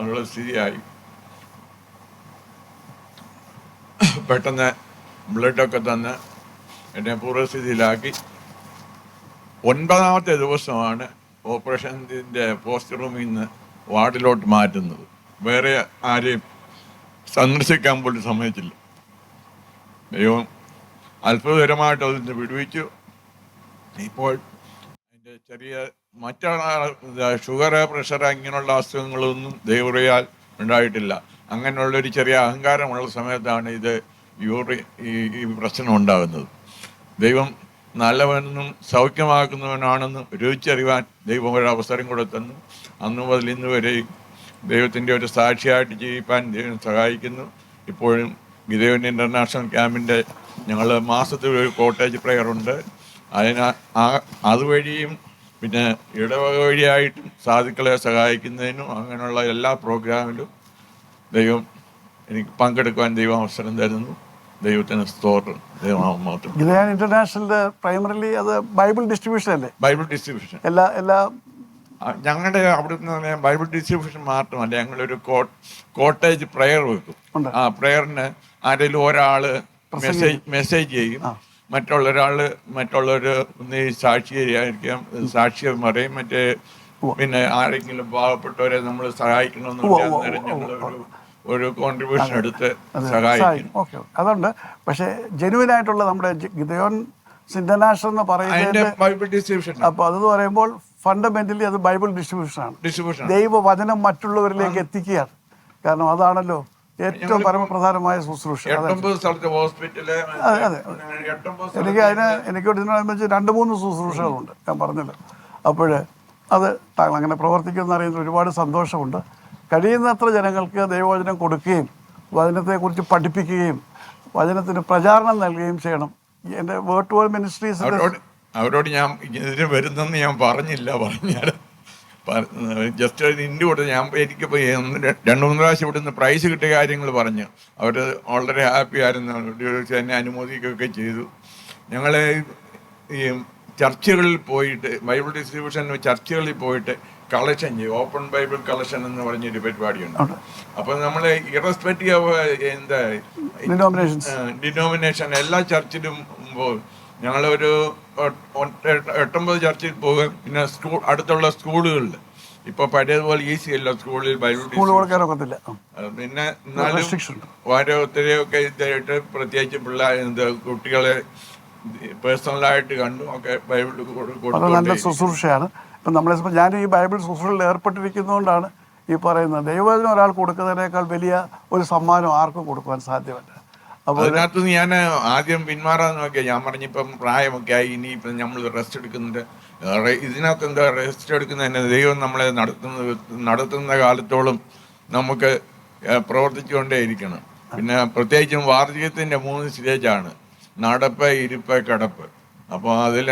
ഉള്ള സ്ഥിതിയായി. പെട്ടെന്ന് ബ്ലഡൊക്കെ തന്ന് എന്നെ പൂർവ്വസ്ഥിതിയിലാക്കി. 9ാമത്തെ ദിവസമാണ് ഓപ്പറേഷൻ്റെ പോസ്റ്റ് റൂമിൽ നിന്ന് വാർഡിലോട്ട് മാറ്റുന്നത്. വേറെ ആരെയും സന്ദർശിക്കാൻ പോലും സമ്മതിച്ചില്ല. ദൈവം അത്ഭുതകരമായിട്ട് അതിന് വിടുവിച്ചു. ഇപ്പോൾ അതിൻ്റെ ചെറിയ ഷുഗർ, പ്രഷർ ഇങ്ങനെയുള്ള അസുഖങ്ങളൊന്നും ദൈവകൃപയാൽ ഉണ്ടായിട്ടില്ല. അങ്ങനെയുള്ളൊരു ചെറിയ അഹങ്കാരമുള്ള സമയത്താണ് ഈ പ്രശ്നം ഉണ്ടാകുന്നത്. ദൈവം നല്ലവനെന്നും സൗഖ്യമാക്കുന്നവനാണെന്നും രുചിച്ചറിയാൻ ദൈവം ഒരു അവസരം കൂടെ തന്നു. അന്നു മുതൽ ഇന്ന് വരെയും ദൈവത്തിൻ്റെ ഒരു സാക്ഷിയായിട്ട് ജീവിക്കാൻ ദൈവം സഹായിക്കുന്നു. ഇപ്പോഴും ഗിദെയോൻ ഇൻ്റർനാഷണൽ ക്യാമ്പിൻ്റെ ഞങ്ങൾ മാസത്തിൽ ഒരു കോട്ടേജ് പ്രെയറുണ്ട്. അതുവഴിയും പിന്നെ ഇടവക വഴിയായിട്ടും സാധുക്കളെ സഹായിക്കുന്നതിനും അങ്ങനെയുള്ള എല്ലാ പ്രോഗ്രാമിലും ദൈവം എനിക്ക് പങ്കെടുക്കുവാൻ ദൈവം അവസരം തരുന്നു. ദൈവത്തിന് സ്തോത്രം. ദൈവം മാത്രം. ഗിദെയോൻ ഇന്റർനാഷണലിന്റെ പ്രൈമറിലി അത് ബൈബിൾ ഡിസ്ട്രിബ്യൂഷൻ അല്ലേ? ബൈബിൾ ഡിസ്ട്രിബ്യൂഷൻ എല്ലാ ഞങ്ങളുടെ അവിടുന്ന് ബൈബിൾ ഡിസ്ട്രിബ്യൂഷൻ മാത്രമല്ല, ഞങ്ങളൊരു കോട്ടേജ് പ്രെയർ വെക്കും. ആ പ്രെയറിന് ആരെങ്കിലും ഒരാള് മെസ്സേജ് ചെയ്യും, മറ്റുള്ളവർ ഒന്ന് സാക്ഷിയായിരിക്കാം, സാക്ഷ്യം പറയും. പിന്നെ ആരെങ്കിലും പാവപ്പെട്ടവരെ നമ്മൾ സഹായിക്കണമെന്ന് ഞങ്ങളൊരു ഒരു കോൺട്രിബ്യൂഷൻ എടുത്ത് സഹായിക്കും. ഓക്കെ, അതുണ്ട്. പക്ഷേ ജെനുവിൻ ആയിട്ടുള്ള നമ്മുടെ ഗിദെയോൻ ഇന്റർനാഷണൽ എന്ന് പറയുന്നത് ബൈബിൾ ഡിസ്ട്രിബ്യൂഷൻ. അപ്പോൾ അതെന്ന് പറയുമ്പോൾ ഫണ്ടമെന്റലി അത് ബൈബിൾ ഡിസ്ട്രിബ്യൂഷനാണ്. ദൈവവചനം മറ്റുള്ളവരിലേക്ക് എത്തിക്കുകയാണ്. കാരണം അതാണല്ലോ ഏറ്റവും പരമപ്രധാനമായ ശുശ്രൂഷ. അതെ, എനിക്ക് ഇതിനനുസരിച്ച് 2-3 ശുശ്രൂഷകളുണ്ട്, ഞാൻ പറഞ്ഞല്ലോ. അപ്പോൾ അത് താങ്കൾ അങ്ങനെ പ്രവർത്തിക്കുമെന്ന് അറിയുന്നതിൽ ഒരുപാട് സന്തോഷമുണ്ട്. കഴിയുന്നത്ര ജനങ്ങൾക്ക് ദൈവവചനം കൊടുക്കുകയും വചനത്തെക്കുറിച്ച് പഠിപ്പിക്കുകയും വചനത്തിന് പ്രചാരണം നൽകുകയും ചെയ്യണം. എൻ്റെ വേർഡ് ടു വേൾഡ് മിനിസ്ട്രീസ് അവരോട് ഞാൻ ഇതിന് വരുന്നെന്ന് ഞാൻ പറഞ്ഞാൽ ജസ്റ്റ് ഇന്ത്യ കൊടുത്ത് എനിക്കിപ്പോൾ 2-3 പ്രാവശ്യം ഇവിടുന്ന് പ്രൈസ് കിട്ടിയ കാര്യങ്ങൾ പറഞ്ഞു. അവർ വളരെ ഹാപ്പി ആയിരുന്നു, എന്നെ അനുമോദിക്കുകയൊക്കെ ചെയ്തു. ഞങ്ങൾ ഈ ചർച്ചുകളിൽ പോയിട്ട് ബൈബിൾ ഡിസ്ട്രിബ്യൂഷൻ ചർച്ചുകളിൽ പോയിട്ട് കളക്ഷൻ ചെയ്യും. ഓപ്പൺ ബൈബിൾ കളക്ഷൻ എന്ന് പറഞ്ഞൊരു പരിപാടിയുണ്ട്. അപ്പോൾ നമ്മൾ ഇറസ്പെക്റ്റീവ് ഓഫ് ഡിനോമിനേഷൻ എല്ലാ ചർച്ചിലും ഞങ്ങളൊരു 8-9 ചർച്ചിൽ പോകും. പിന്നെ അടുത്തുള്ള സ്കൂളുകളിൽ ഇപ്പോൾ പഴയതുപോലെ ഈസി അല്ല സ്കൂളിൽ ബൈബിൾ പിന്നെ എന്നാലും ഓരോരുത്തരെയൊക്കെ ഇതായിട്ട് പ്രത്യേകിച്ച് കുട്ടികളെ പേഴ്സണലായിട്ട് കണ്ടു ഒക്കെ ബൈബിൾ നല്ല ശുശ്രൂഷയാണ്. ഇപ്പം ഞാൻ ഈ ബൈബിൾ ശുശ്രൂഷയിൽ ഏർപ്പെട്ടിരിക്കുന്നതുകൊണ്ടാണ് ഈ പറയുന്നത്. ദൈവവചനം ഒരാൾ കൊടുക്കുന്നതിനേക്കാൾ വലിയ ഒരു സമ്മാനം ആർക്കും കൊടുക്കുവാൻ സാധ്യമല്ല. അപ്പോൾ അതിനകത്ത് ഞാൻ ആദ്യം പിന്മാറാന്ന് നോക്കിയാൽ ഞാൻ പറഞ്ഞിപ്പം പ്രായമൊക്കെ ആയി, ഇനിയിപ്പം നമ്മൾ റെസ്റ്റ് എടുക്കുന്നുണ്ട്. ഇതിനകത്ത് എന്താ റെസ്റ്റ് എടുക്കുന്നതിന് ദൈവം നമ്മളെ നടത്തുന്ന കാലത്തോളം നമുക്ക് പ്രവർത്തിച്ചുകൊണ്ടേ ഇരിക്കണം. പിന്നെ പ്രത്യേകിച്ചും വാർദ്ധക്യത്തിൻ്റെ 3 സ്റ്റേജാണ്: നടപ്പ്, ഇരിപ്പ്, കിടപ്പ്. അപ്പോൾ അതിൽ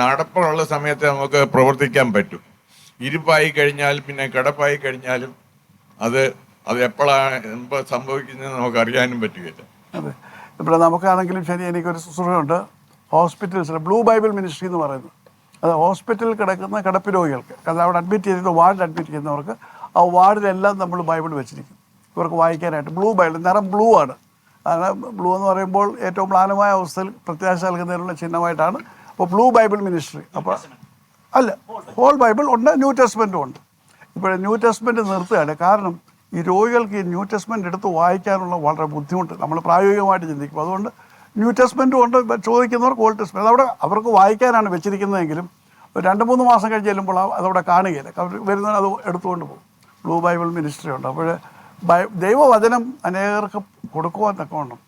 നടപ്പുള്ള സമയത്ത് നമുക്ക് പ്രവർത്തിക്കാൻ പറ്റും. ഇരിപ്പായി കഴിഞ്ഞാൽ പിന്നെ കിടപ്പായി കഴിഞ്ഞാലും അത് എപ്പോഴാണ് സംഭവിക്കുന്നതെന്ന് നമുക്ക് അറിയാനും പറ്റുകയില്ല. അതെ, ഇപ്പോൾ നമുക്കാണെങ്കിലും ശരി, എനിക്കൊരു ശുശ്രൂഷയുണ്ട് ഹോസ്പിറ്റൽസിൽ, ബ്ലൂ ബൈബിൾ മിനിസ്ട്രി എന്ന് പറയുന്നത്. അത് ഹോസ്പിറ്റലിൽ കിടക്കുന്ന കിടപ്പ് രോഗികൾക്ക്, കാരണം അവിടെ അഡ്മിറ്റ് ചെയ്തിട്ട് വാർഡിൽ അഡ്മിറ്റ് ചെയ്യുന്നവർക്ക് ആ വാർഡിലെല്ലാം നമ്മൾ ബൈബിൾ വെച്ചിരിക്കും ഇവർക്ക് വായിക്കാനായിട്ട്. ബ്ലൂ ബൈബിൾ, നിറം ബ്ലൂ ആണ്. ബ്ലൂ എന്ന് പറയുമ്പോൾ ഏറ്റവും മ്ലാനമായ അവസ്ഥയിൽ പ്രത്യാശ നൽകുന്നതിനുള്ള ചിഹ്നമായിട്ടാണ്. അപ്പോൾ ബ്ലൂ ബൈബിൾ മിനിസ്ട്രി. അപ്പോൾ അല്ല, ഹോൾ ബൈബിൾ ഉണ്ട്, ന്യൂ ടെസ്റ്റ്മെൻറ്റും ഉണ്ട്. ഇപ്പോൾ ന്യൂ ടെസ്റ്റ്മെൻറ്റ് നിർത്തുകയാണ്. കാരണം ഈ രോഗികൾക്ക് ഈ ന്യൂ ടെസ്റ്റ്മെൻറ്റ് എടുത്ത് വായിക്കാനുള്ള വളരെ ബുദ്ധിമുട്ട് നമ്മൾ പ്രായോഗികമായിട്ട് ചിന്തിക്കും. അതുകൊണ്ട് ന്യൂ ടെസ്റ്റ്മെൻറ്റും ഉണ്ട്, ചോദിക്കുന്നവർക്ക് ഓൾഡ് ടെസ്റ്റ്മെൻറ്റ്. അതവിടെ അവർക്ക് വായിക്കാനാണ് വെച്ചിരിക്കുന്നതെങ്കിലും 2-3 മാസം കഴിഞ്ഞ് ചെല്ലുമ്പോൾ അതവിടെ കാണുകയില്ല. അവർ വരുന്നവർ അത് എടുത്തുകൊണ്ട് പോകും. ബ്ലൂ ബൈബിൾ മിനിസ്ട്രി ഉണ്ട്. അപ്പോൾ ദൈവവചനം അനേകർക്ക് കൊടുക്കുവാൻ തക്കവണ്ണം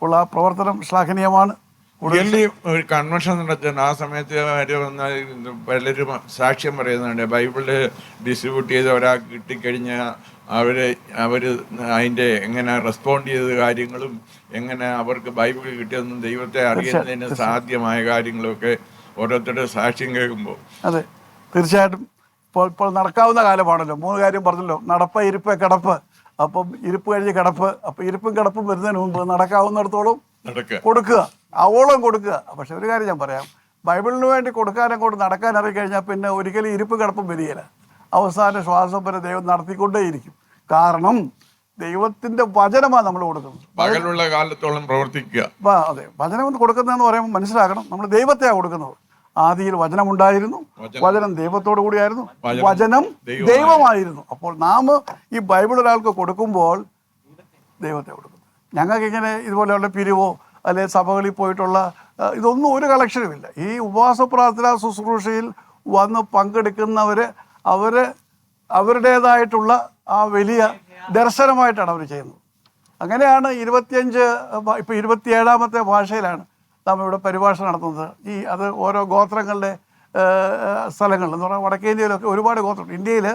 ഉള്ള ആ പ്രവർത്തനം ശ്ലാഘനീയമാണ്. ഒരു കൺവെൻഷൻ നടത്തുന്നുണ്ട്. ആ സമയത്ത് പലരും സാക്ഷ്യം പറയുന്നുണ്ട്. ബൈബിള് ഡിസ്ട്രിബ്യൂട്ട് ചെയ്ത് ഒരാൾക്ക് കിട്ടിക്കഴിഞ്ഞാൽ അവർ അതിൻ്റെ എങ്ങനെ റെസ്പോണ്ട് ചെയ്ത കാര്യങ്ങളും എങ്ങനെ അവർക്ക് ബൈബിൾ കിട്ടിയതെന്നും ദൈവത്തെ അറിയുന്നതിന് സാധ്യമായ കാര്യങ്ങളൊക്കെ ഓരോരുത്തരുടെ സാക്ഷ്യം കേൾക്കുമ്പോൾ. അതെ, തീർച്ചയായിട്ടും ഇപ്പോൾ നടക്കാവുന്ന കാലമാണല്ലോ. 3 കാര്യം പറഞ്ഞല്ലോ, നടപ്പ്, ഇരിപ്പ്, കിടപ്പ്. അപ്പം ഇരിപ്പ് കഴിഞ്ഞ് കിടപ്പ്. അപ്പം ഇരിപ്പും കിടപ്പും വരുന്നതിന് മുമ്പ് നടക്കാവുന്നിടത്തോളം കൊടുക്കുക, അവോളം കൊടുക്കുക. പക്ഷെ ഒരു കാര്യം ഞാൻ പറയാം, ബൈബിളിന് വേണ്ടി കൊടുക്കാനങ്ങോട്ട് നടക്കാൻ ഇറങ്ങിക്കഴിഞ്ഞാൽ പിന്നെ ഒരിക്കലും ഇരിപ്പ് കിടപ്പും വരികയില്ല. അവസാന ശ്വാസം വരെ ദൈവം നടത്തിക്കൊണ്ടേയിരിക്കും. കാരണം ദൈവത്തിൻ്റെ വചനമാണ് നമ്മൾ കൊടുക്കുന്നത്. പകലുള്ള കാലത്തോളം പ്രവർത്തിക്കുക. അതെ, വചനം കൊടുക്കുന്നതെന്ന് പറയുമ്പോൾ മനസ്സിലാക്കണം, നമ്മൾ ദൈവത്തെയാണ് കൊടുക്കുന്നത്. ആദിയിൽ വചനമുണ്ടായിരുന്നു, വചനം ദൈവത്തോടു കൂടിയായിരുന്നു, വചനം ദൈവമായിരുന്നു. അപ്പോൾ നാം ഈ ബൈബിൾ ഒരാൾക്ക് കൊടുക്കുമ്പോൾ ദൈവത്തെ കൊടുക്കുന്നു. ഞങ്ങൾക്കിങ്ങനെ ഇതുപോലെയുള്ള പിരിവോ അല്ലെങ്കിൽ സഭകളിൽ പോയിട്ടുള്ള ഇതൊന്നും ഒരു കളക്ഷനുമില്ല. ഈ ഉപവാസ പ്രാർത്ഥന ശുശ്രൂഷയിൽ വന്ന് പങ്കെടുക്കുന്നവർ അവരുടേതായിട്ടുള്ള ആ വലിയ ദർശനമായിട്ടാണ് അവർ ചെയ്യുന്നത്. അങ്ങനെയാണ് 25 ഇപ്പോൾ 27ാമത്തെ ഭാഷയിലാണ് നാം ഇവിടെ പരിഭാഷ നടത്തുന്നത്. അത് ഓരോ ഗോത്രങ്ങളുടെ സ്ഥലങ്ങളിൽ എന്ന് പറഞ്ഞാൽ വടക്കേ ഇന്ത്യയിലൊക്കെ ഒരുപാട് ഗോത്രമുണ്ട്. ഇന്ത്യയിൽ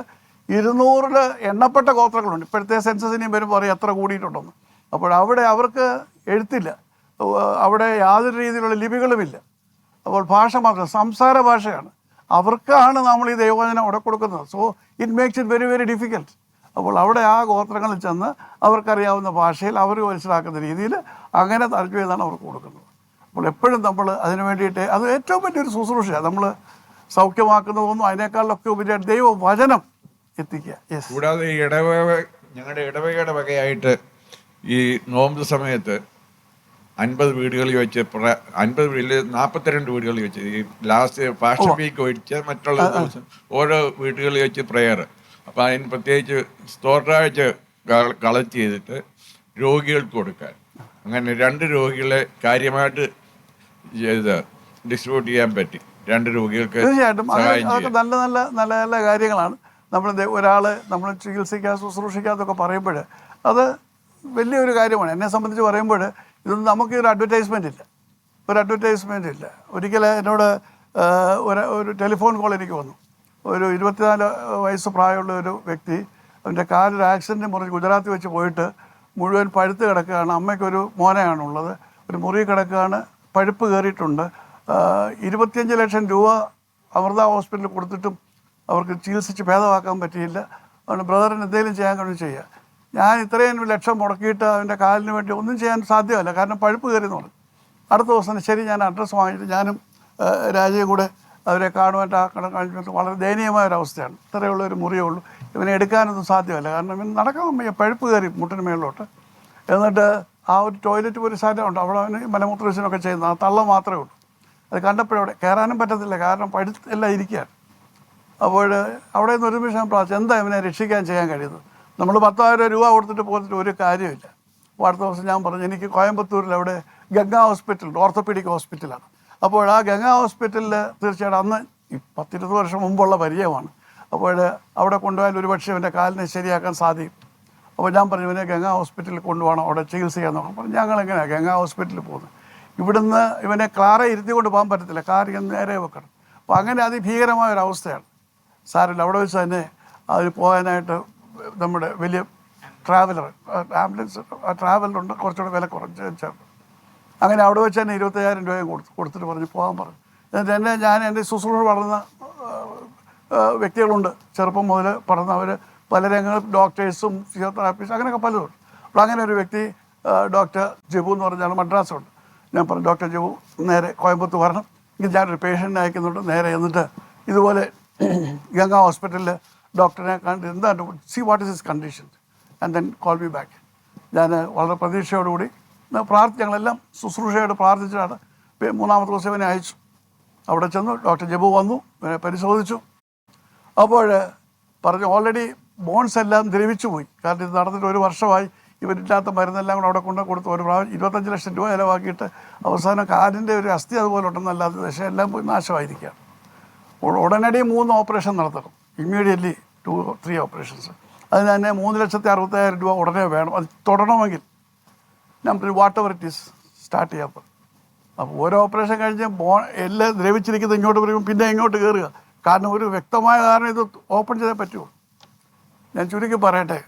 200 എണ്ണപ്പെട്ട ഗോത്രങ്ങളുണ്ട്. ഇപ്പോഴത്തെ സെൻസസിനെയും വരുമ്പോൾ പറയും എത്ര കൂടിയിട്ടുണ്ടെന്ന്. അപ്പോൾ അവിടെ അവർക്ക് എഴുത്തില്ല, അവിടെ യാതൊരു രീതിയിലുള്ള ലിപികളുമില്ല. അപ്പോൾ ഭാഷ മാത്രം സംസാര ഭാഷയാണ്. അവർക്കാണ് നമ്മൾ ഈ ദൈവവചനം അവിടെ കൊടുക്കുന്നത്. So it makes it very very difficult. അപ്പോൾ അവിടെ ആ ഗോത്രങ്ങളിൽ ചെന്ന് അവർക്കറിയാവുന്ന ഭാഷയിൽ അവർ മനസ്സിലാക്കുന്ന രീതിയിൽ അങ്ങനെ തർജ്ജമ ചെയ്താണ് അവർക്ക് കൊടുക്കുന്നത്. അപ്പോൾ എപ്പോഴും നമ്മൾ അതിന് വേണ്ടിയിട്ട് അത് ഏറ്റവും വലിയൊരു ശുശ്രൂഷയാണ്. നമ്മൾ സൗഖ്യമാക്കുന്നതൊന്നും അതിനേക്കാളൊക്കെ ഉപരിയായിട്ട് ദൈവവചനം എത്തിക്കുക. യെസ്. കൂടാതെ ഞങ്ങളുടെ ഇടവകയുടെ വകയായിട്ട് ഈ നോമ്പ് സമയത്ത് 50 വീടുകളിൽ വെച്ച് 50 വീട്ടിൽ 42 വീടുകളിൽ വെച്ച് ഈ ലാസ്റ്റ് ഫാഷൻ വീക്ക് ഒഴിച്ച് മറ്റുള്ള ദിവസം ഓരോ വീടുകളിൽ വെച്ച് പ്രെയർ. അപ്പോൾ അതിന് പ്രത്യേകിച്ച് സ്തോത്രാഴ്ച കളക്ട് ചെയ്തിട്ട് രോഗികൾക്ക് കൊടുക്കാൻ. അങ്ങനെ 2 രോഗികളെ കാര്യമായിട്ട് ഡിസ്ട്രിബ്യൂട്ട് ചെയ്യാൻ പറ്റി. 2 രോഗികൾക്ക് തീർച്ചയായിട്ടും അതൊക്കെ നല്ല നല്ല നല്ല നല്ല കാര്യങ്ങളാണ്. നമ്മൾ ഒരാൾ നമ്മൾ ചികിത്സിക്കുക ശുശ്രൂഷിക്കാതൊക്കെ പറയുമ്പോൾ അത് വലിയൊരു കാര്യമാണ്. എന്നെ സംബന്ധിച്ച് പറയുമ്പോൾ ഇതൊന്നും നമുക്ക് ഒരു അഡ്വർടൈസ്മെൻ്റ് ഇല്ല. ഒരിക്കൽ എന്നോട് ഒരു ടെലിഫോൺ കോൾ എനിക്ക് വന്നു. ഒരു 24 വയസ്സ് പ്രായമുള്ള ഒരു വ്യക്തി, അവൻ്റെ കാലൊരു ആക്സിഡൻറ്റ് മുറിഞ്ഞ് ഗുജറാത്തിൽ വെച്ച് പോയിട്ട് മുഴുവൻ പഴുത്ത് കിടക്കുകയാണ്. അമ്മയ്ക്കൊരു മോനെയാണുള്ളത്, ഒരു മുറി കിടക്കുകയാണ്, പഴുപ്പ് കയറിയിട്ടുണ്ട്. 25 ലക്ഷം രൂപ അമൃത ഹോസ്പിറ്റലിൽ കൊടുത്തിട്ടും അവർക്ക് ചികിത്സിച്ച് ഭേദമാക്കാൻ പറ്റിയില്ല. അതുകൊണ്ട് ബ്രദറിന് എന്തെങ്കിലും ചെയ്യാൻ കഴിയും ചെയ്യുക. ഞാൻ ഇത്രയും ലക്ഷം മുടക്കിയിട്ട് അവൻ്റെ കാലിന് വേണ്ടി ഒന്നും ചെയ്യാൻ സാധ്യമല്ല, കാരണം പഴുപ്പ് കയറിയെന്ന് പറഞ്ഞു. അടുത്ത ദിവസം ശരി ഞാൻ അഡ്രസ്സ് വാങ്ങിയിട്ട് ഞാനും രാജയും കൂടെ അവരെ കാണുവാനായിട്ട് ആ കാണിച്ചിട്ട് വളരെ ദയനീയമായ ഒരവസ്ഥയാണ്. ഇത്രയുള്ള ഒരു മുറിയേ ഉള്ളൂ, ഇവനെ എടുക്കാനൊന്നും സാധ്യമല്ല, കാരണം ഇവൻ നടക്കാൻ വയ്യ, പഴുപ്പ് കയറി മുട്ടിന് മേളിലോട്ട്. എന്നിട്ട് ആ ഒരു ടോയ്ലറ്റ് ഒരു സ്ഥലമുണ്ട്, അവിടെ അവന് മലമൂത്രവിസർജനമൊക്കെ ചെയ്യുന്നത്, ആ തള്ള മാത്രമേ ഉള്ളൂ. അത് കണ്ടപ്പോഴവിടെ കയറാനും പറ്റത്തില്ല, കാരണം എല്ലാം ഇരിക്കുകയാണ്. അപ്പോൾ അവിടെ നിന്ന് ഒരു നിമിഷം പ്രാർത്ഥിച്ചു, എന്താ ഇവനെ രക്ഷിക്കാൻ ചെയ്യാൻ കഴിയുന്നത്? നമ്മൾ 10,000 രൂപ കൊടുത്തിട്ട് പോയിട്ട് ഒരു കാര്യമില്ല. അപ്പോൾ അടുത്ത ദിവസം ഞാൻ പറഞ്ഞു, എനിക്ക് കോയമ്പത്തൂരിൽ അവിടെ ഗംഗാ ഹോസ്പിറ്റൽ ഓർത്തോപീഡിക് ഹോസ്പിറ്റലാണ്. അപ്പോൾ ആ ഗംഗാ ഹോസ്പിറ്റലിൽ തീർച്ചയായിട്ടും അന്ന് 10-20 വർഷം മുമ്പുള്ള പരിചയമാണ്. അപ്പോൾ അവിടെ കൊണ്ടുപോയാൽ ഒരു പക്ഷേ ഇവൻ്റെ കാലിനെ ശരിയാക്കാൻ സാധിക്കും. അപ്പോൾ ഞാൻ പറഞ്ഞു, ഇവനെ ഗംഗാ ഹോസ്പിറ്റലിൽ കൊണ്ടുപോകണം, അവിടെ ചികിത്സിക്കാൻ നോക്കണം. പറഞ്ഞു, ഞങ്ങളെങ്ങനെയാണ് ഗംഗാ ഹോസ്പിറ്റലിൽ പോകുന്നത്? ഇവിടുന്ന് ഇവനെ കാറെ ഇരുത്തി കൊണ്ട് പോകാൻ പറ്റത്തില്ല, കാർ നേരെ വെക്കണം. അപ്പോൾ അങ്ങനെ അതിഭീകരമായ ഒരു അവസ്ഥയാണ്. സാറില്ല, അവിടെ വെച്ച് തന്നെ അതിൽ പോകാനായിട്ട് നമ്മുടെ വലിയ ട്രാവലർ ആംബുലൻസ് ട്രാവലറുണ്ട്, കുറച്ചുകൂടെ വില കുറച്ച്. അങ്ങനെ അവിടെ വെച്ച് തന്നെ 25,000 രൂപയും കൊടുത്തിട്ട് പറഞ്ഞു പോകാൻ പറഞ്ഞു. എന്നിട്ട് ഞാൻ എൻ്റെ ശുശ്രൂഷ വളർന്ന വ്യക്തികളുണ്ട്, ചെറുപ്പം മുതൽ പഠനവർ പല രംഗങ്ങളും, ഡോക്ടേഴ്സും ഫിസിയോതെറാപ്പിസ്റ്റ് അങ്ങനെയൊക്കെ പലതുണ്ട്. അപ്പോൾ അങ്ങനെ ഒരു വ്യക്തി ഡോക്ടർ ജിബു എന്ന് പറഞ്ഞാൽ മദ്രാസുണ്ട്. ഞാൻ പറഞ്ഞു, ഡോക്ടർ ജിബു നേരെ കോയമ്പത്തൂർ വരണം, എങ്കിൽ ഞാനൊരു പേഷ്യൻറ്റിനെ അയക്കുന്നുണ്ട്. നേരെ എന്നിട്ട് ഇതുപോലെ ഗംഗാ ഹോസ്പിറ്റലിൽ ഡോക്ടറിനെ കണ്ട് എന്താണ് see what is his condition and then call me back. ഞാൻ വളരെ പ്രതീക്ഷയോടുകൂടി ഞങ്ങളെല്ലാം ശുശ്രൂഷയോട് പ്രാർത്ഥിച്ചിട്ടാണ് 3-ാമത്തെ ദിവസം ഇവനെ അയച്ചു. അവിടെ ചെന്നു, ഡോക്ടർ ജബു വന്നു, ഇവനെ പരിശോധിച്ചു. അപ്പോൾ പറഞ്ഞു ഓൾറെഡി ബോൺസ് എല്ലാം ദ്രവിച്ചു പോയി, കാരണം ഇത് നടന്നിട്ട് 1 വർഷമായി. ഇവരില്ലാത്ത മരുന്നെല്ലാം കൂടെ അവിടെ കൊടുത്ത് ഒരു 25 ലക്ഷം രൂപ ചിലവാക്കിയിട്ട് അവസാനം കാലിൻ്റെ ഒരു അസ്ഥി അതുപോലെ ഉണ്ടെന്നല്ലാതെ ദശയെല്ലാം പോയി നാശമായിരിക്കുകയാണ്. ഉടനടി 3 ഓപ്പറേഷൻ നടത്തണം, ഇമ്മീഡിയറ്റ്ലി 2-3 ഓപ്പറേഷൻസ്. അതിന് തന്നെ 3,60,000 രൂപ ഉടനെ വേണം. അത് തുടരണമെങ്കിൽ ഞാൻ what ever it is start ചെയ്യാൻ പറഞ്ഞു. അപ്പോൾ ഓരോ ഓപ്പറേഷൻ കഴിഞ്ഞ് എല്ലാം ദ്രവിച്ചിരിക്കുന്നത് ഇങ്ങോട്ട് പറയുമ്പോൾ പിന്നെ ഇങ്ങോട്ട് കയറുക, കാരണം ഒരു വ്യക്തമായ കാരണം ഇത് ഓപ്പൺ ചെയ്തേ പറ്റുമോ. ഞാൻ ചുരുക്കി പറയട്ടെ,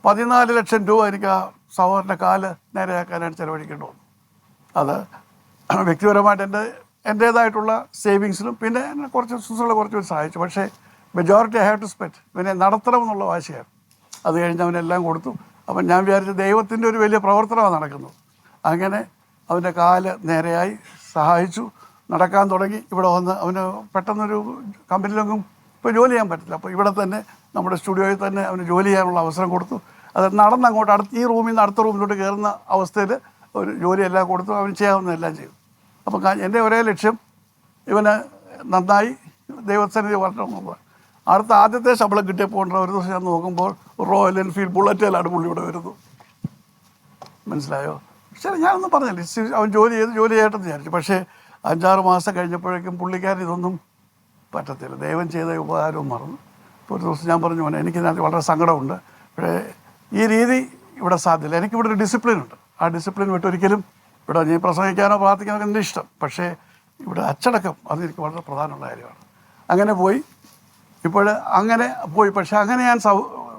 14 ലക്ഷം രൂപ എനിക്ക് ആ സഹോദരൻ്റെ കാല് നേരെയാക്കാനായിട്ട് ചിലവഴിക്കേണ്ടി വന്നു. അത് വ്യക്തിപരമായിട്ട് എൻ്റേതായിട്ടുള്ള സേവിങ്സിലും പിന്നെ എന്നെ കുറച്ച് ശുശ്രൂഷ കുറച്ച് സഹായിച്ചു. പക്ഷേ majority I have to spend. ഇവനെ നടത്തണം എന്നുള്ള വാശിയാണ്. അത് കഴിഞ്ഞ് അവനെല്ലാം കൊടുത്തു. അപ്പം ഞാൻ വിചാരിച്ച ദൈവത്തിൻ്റെ ഒരു വലിയ പ്രവർത്തനമാണ് നടക്കുന്നത്. അങ്ങനെ അവൻ്റെ കാല് നേരെയായി, സഹായിച്ചു, നടക്കാൻ തുടങ്ങി. ഇവിടെ വന്ന് അവന് പെട്ടെന്നൊരു കമ്പനിയിലൊന്നും ഇപ്പോൾ ജോലി ചെയ്യാൻ പറ്റില്ല. അപ്പോൾ ഇവിടെ തന്നെ നമ്മുടെ സ്റ്റുഡിയോയിൽ തന്നെ അവന് ജോലി ചെയ്യാനുള്ള അവസരം കൊടുത്തു. അത് നടന്നങ്ങോട്ട് ഈ റൂമിൽ നിന്ന് അടുത്ത റൂമിലോട്ട് കയറുന്ന അവസ്ഥയിൽ ഒരു ജോലിയെല്ലാം കൊടുത്തു. അവന് ചെയ്യാവുന്നതെല്ലാം ചെയ്തു. അപ്പം എൻ്റെ ഒരേ ലക്ഷ്യം ഇവന് നന്നായി ദൈവസന്നിധി വളരണമെന്നുള്ളത്. അടുത്ത ആദ്യത്തെ ശമ്പളം കിട്ടിയപ്പോൾ ഒരു ദിവസം ഞാൻ നോക്കുമ്പോൾ റോയൽ എൻഫീൽഡ് ബുള്ളറ്റിലാണ് പുള്ളി ഇവിടെ വരുന്നു. മനസ്സിലായോ? ശരി, ഞാനൊന്നും പറഞ്ഞില്ല. അവൻ ജോലി ചെയ്യട്ടെന്ന് വിചാരിച്ചു. പക്ഷേ 5-6 മാസം കഴിഞ്ഞപ്പോഴേക്കും പുള്ളിക്കാരൻ ഇതൊന്നും പറ്റത്തില്ല. ദൈവം ചെയ്ത ഉപകാരവും മറന്നു. ഇപ്പോൾ ഒരു ദിവസം ഞാൻ പറഞ്ഞു, മോനെ എനിക്കിതിനകത്ത് വളരെ സങ്കടമുണ്ട്, പക്ഷേ ഈ രീതി ഇവിടെ സാധ്യമില്ല. എനിക്കിവിടെ ഒരു ഡിസിപ്ലിൻ ഉണ്ട്. ആ ഡിസിപ്ലിൻ വിട്ടൊരിക്കലും ഇവിടെ നീ പ്രസംഗിക്കാനോ പ്രാർത്ഥിക്കാനോ എൻ്റെ ഇഷ്ടം, പക്ഷേ ഇവിടെ അച്ചടക്കം അതെനിക്ക് വളരെ പ്രധാനമുള്ള കാര്യമാണ്. അങ്ങനെ പോയി. ഇപ്പോൾ അങ്ങനെ പോയി. പക്ഷേ അങ്ങനെ ഞാൻ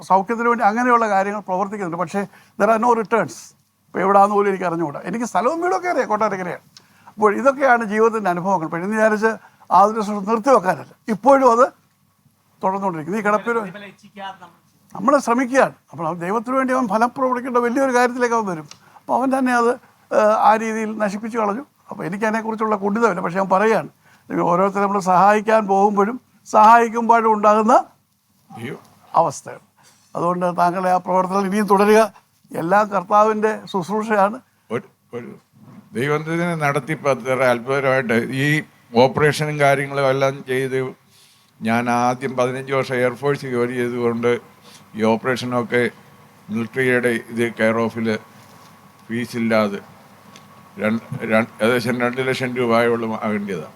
സൗഖ്യത്തിന് വേണ്ടി അങ്ങനെയുള്ള കാര്യങ്ങൾ പ്രവർത്തിക്കുന്നുണ്ട്. പക്ഷേ ദർ ആർ നോ റിട്ടേൺസ്. ഇപ്പോൾ എവിടെയാണെന്ന് പോലും എനിക്ക് അറിഞ്ഞുകൂടാ. എനിക്ക് സ്ഥലവും വീടൊക്കെ അറിയാം, കൊട്ടാരക്കരയാണ്. അപ്പോൾ ഇതൊക്കെയാണ് ജീവിതത്തിൻ്റെ അനുഭവങ്ങൾ. പക്ഷേ ഇന്ന് വിചാരിച്ച് ആദ്യ നിർത്തി വെക്കാനല്ല, ഇപ്പോഴും അത് തുടർന്നുകൊണ്ടിരിക്കുന്നു. ഈ കിടപ്പിൽ നമ്മൾ ശ്രമിക്കുകയാണ്. അപ്പോൾ ദൈവത്തിന് വേണ്ടി അവൻ ഫലം പ്രവർത്തിക്കേണ്ട വലിയൊരു കാര്യത്തിലേക്ക് അവൻ വരും. അപ്പോൾ അവൻ തന്നെ അത് ആ രീതിയിൽ നശിപ്പിച്ചു കളഞ്ഞു. അപ്പോൾ എനിക്കതിനെക്കുറിച്ചുള്ള കുണ്ഠിതമില്ല. പക്ഷേ ഞാൻ പറയുകയാണ്, ഓരോരുത്തരും നമ്മൾ സഹായിക്കാൻ പോകുമ്പോഴും സഹായിക്കുമ്പോഴും ഉണ്ടാകുന്ന അവസ്ഥകൾ. അതുകൊണ്ട് താങ്കളെ ആ പ്രവർത്തനം ഇനിയും തുടരുക. എല്ലാം കർത്താവിൻ്റെ ശുശ്രൂഷയാണ്. ഒരു ദൈവത്തിനെ നടത്തിപ്പോൾ അത്ര അത്ഭുതമായിട്ട് ഈ ഓപ്പറേഷനും കാര്യങ്ങളും എല്ലാം ചെയ്ത് ഞാൻ ആദ്യം 15 വർഷം എയർഫോഴ്സ് ജോലി ചെയ്തുകൊണ്ട് ഈ ഓപ്പറേഷനൊക്കെ മിലിറ്ററിയുടെ ഇത് കെയർ ഓഫിൽ ഫീസില്ലാതെ ഏകദേശം 2 ലക്ഷം രൂപയോളം ആകേണ്ടതാണ്.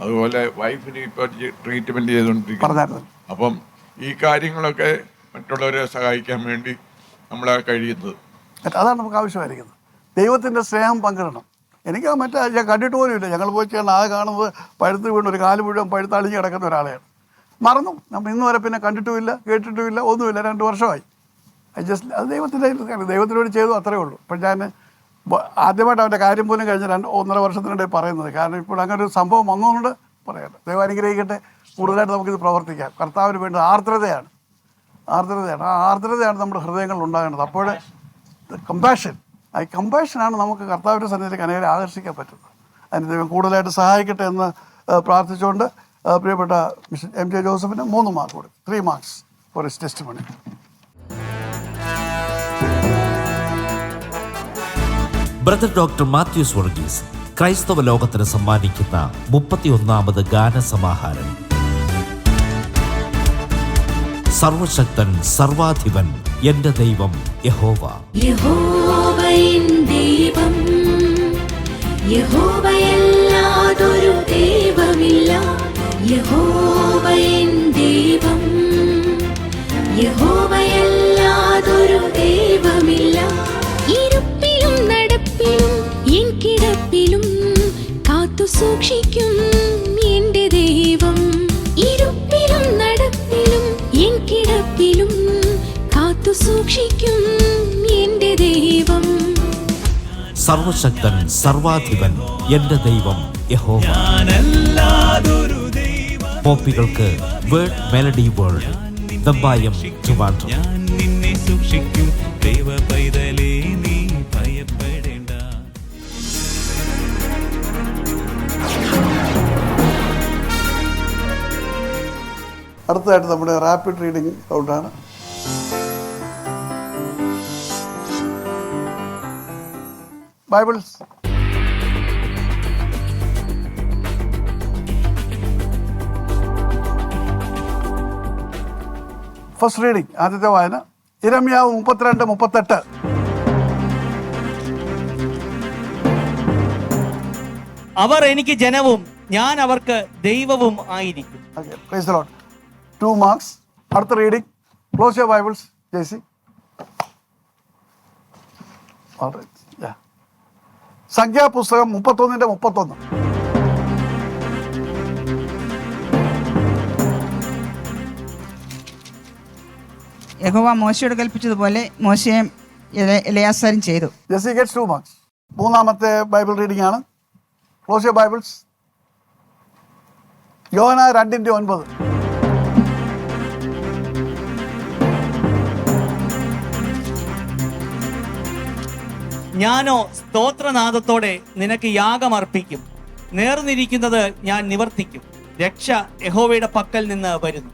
അതുപോലെ വൈഫിന് ഇപ്പോൾ ട്രീറ്റ്മെൻറ്റ് ചെയ്തുകൊണ്ടിരിക്കുന്നു. അപ്പം ഈ കാര്യങ്ങളൊക്കെ മറ്റുള്ളവരെ സഹായിക്കാൻ വേണ്ടി നമ്മളെ കഴിയുന്നത് അതാണ് നമുക്ക് ആവശ്യമായിരിക്കുന്നത്. ദൈവത്തിൻ്റെ സ്നേഹം പങ്കിടണം. എനിക്ക് ഞാൻ കണ്ടിട്ട് പോലും ഇല്ല. ഞങ്ങൾ പോയി ചെയ്യണം. ആകെ കാണുന്നത് പഴുത്ത് വീണ് ഒരു കാല് മുഴുവൻ പഴുത്ത് അളിഞ്ഞ് കിടക്കുന്ന ഒരാളെയാണ്. മറന്നു. നമ്മൾ ഇന്ന് വരെ പിന്നെ കണ്ടിട്ടുമില്ല, കേട്ടിട്ടുമില്ല, ഒന്നുമില്ല. 2 വർഷമായി. അത് ദൈവത്തിന് വേണ്ടി ചെയ്തു, അത്രേ ഉള്ളൂ. ഇപ്പം ഞാൻ ആദ്യമായിട്ട് അവൻ്റെ കാര്യം പോലും കഴിഞ്ഞ 1.5 വർഷത്തിനിടെ പറയുന്നത്. കാരണം ഇപ്പോൾ അങ്ങനെ ഒരു സംഭവം വന്നുകൊണ്ട് പറയാം. ദൈവം അനുഗ്രഹിക്കട്ടെ. കൂടുതലായിട്ട് നമുക്കിത് പ്രവർത്തിക്കാം. കർത്താവിന് വേണ്ടി ആർദ്രതയാണ്. ആ ആർദ്രതയാണ് നമ്മുടെ ഹൃദയങ്ങളിൽ ഉണ്ടാകേണ്ടത്. അപ്പോൾ കമ്പാഷനാണ് നമുക്ക് കർത്താവിൻ്റെ സന്നിധിയിലേക്ക് അനേകം ആകർഷിക്കാൻ പറ്റുന്നത്. അതിന് ദൈവം കൂടുതലായിട്ട് സഹായിക്കട്ടെ എന്ന് പ്രാർത്ഥിച്ചുകൊണ്ട് പ്രിയപ്പെട്ട MJ ജോസഫിന് 3 മാർക്ക് കൊടുക്കും. 3 marks for his testimony. Brother doctor Mathews Varghese ക്രൈസ്തവ ലോകത്തിന് സമ്മാനിക്കുന്ന 31ാമത് ഗാനസമാഹാരം. സർവശക്തൻ സർവാധിപൻ എന്റെ ദൈവം യഹോവ. യഹോവയിൻ ദൈവം, യഹോവയല്ലാതൊരു ദൈവമില്ല. യഹോവയിൻ ദൈവം, യഹോവയല്ലാതൊരു ദൈവമില്ല. ഇരുപ്പിലും നടപ്പിലും എൻ കിടപ്പിലും കാത്തു സൂക്ഷിക്കും എന്റെ ദൈവം. ഇരുപ്പിലും നടപ്പിലും എൻ കിടപ്പിലും കാത്തു സൂക്ഷിക്കും എന്റെ ദൈവം. സർവശക്തൻ സർവാധിപൻ എന്റെ ദൈവം യഹോവ. പോപ്പികൾക്ക് വേർഡ് മെലഡി വേൾഡ് ദമ്പായം ട്രിവാൻഡ്രം. നിന്നെ സൂക്ഷിക്കും ദൈവ പൈതലേ, നീ ഭയപ്പെടേണ്ട. അടുത്തതായിട്ട് നമ്മുടെ റാപ്പിഡ് റീഡിംഗ് റൗണ്ടാണ്. ബൈബിൾസ്. ഫസ്റ്റ് റീഡിംഗ്, ആദ്യത്തെ വായന യിരെമ്യാവ് 32:38. അവർ എനിക്ക് ജനവും ഞാൻ അവർക്ക് ദൈവവും ആയിരിക്കും. Okay, praise the Lord. 2 marks. അടുത്ത reading. Close your Bibles. J C. സംഖ്യാപുസ്തകം 31:31. യഹോവ മോശയോട് കൽപ്പിച്ചതുപോലെ മോശയും എലെയാസാരും ചെയ്തു. J C gets 2 marks. 3ാമത്തെ ബൈബിൾ റീഡിംഗ് ആണ്. Close your Bibles. യോഹന്നാൻ 2:9. ഞാനോ സ്തോത്രനാദത്തോടെ നിനക്ക് യാഗമർപ്പിക്കും. നേർന്നിരിക്കുന്നത് ഞാൻ നിവർത്തിക്കും. രക്ഷ യഹോവയുടെ പക്കൽ നിന്ന് വരുന്നു.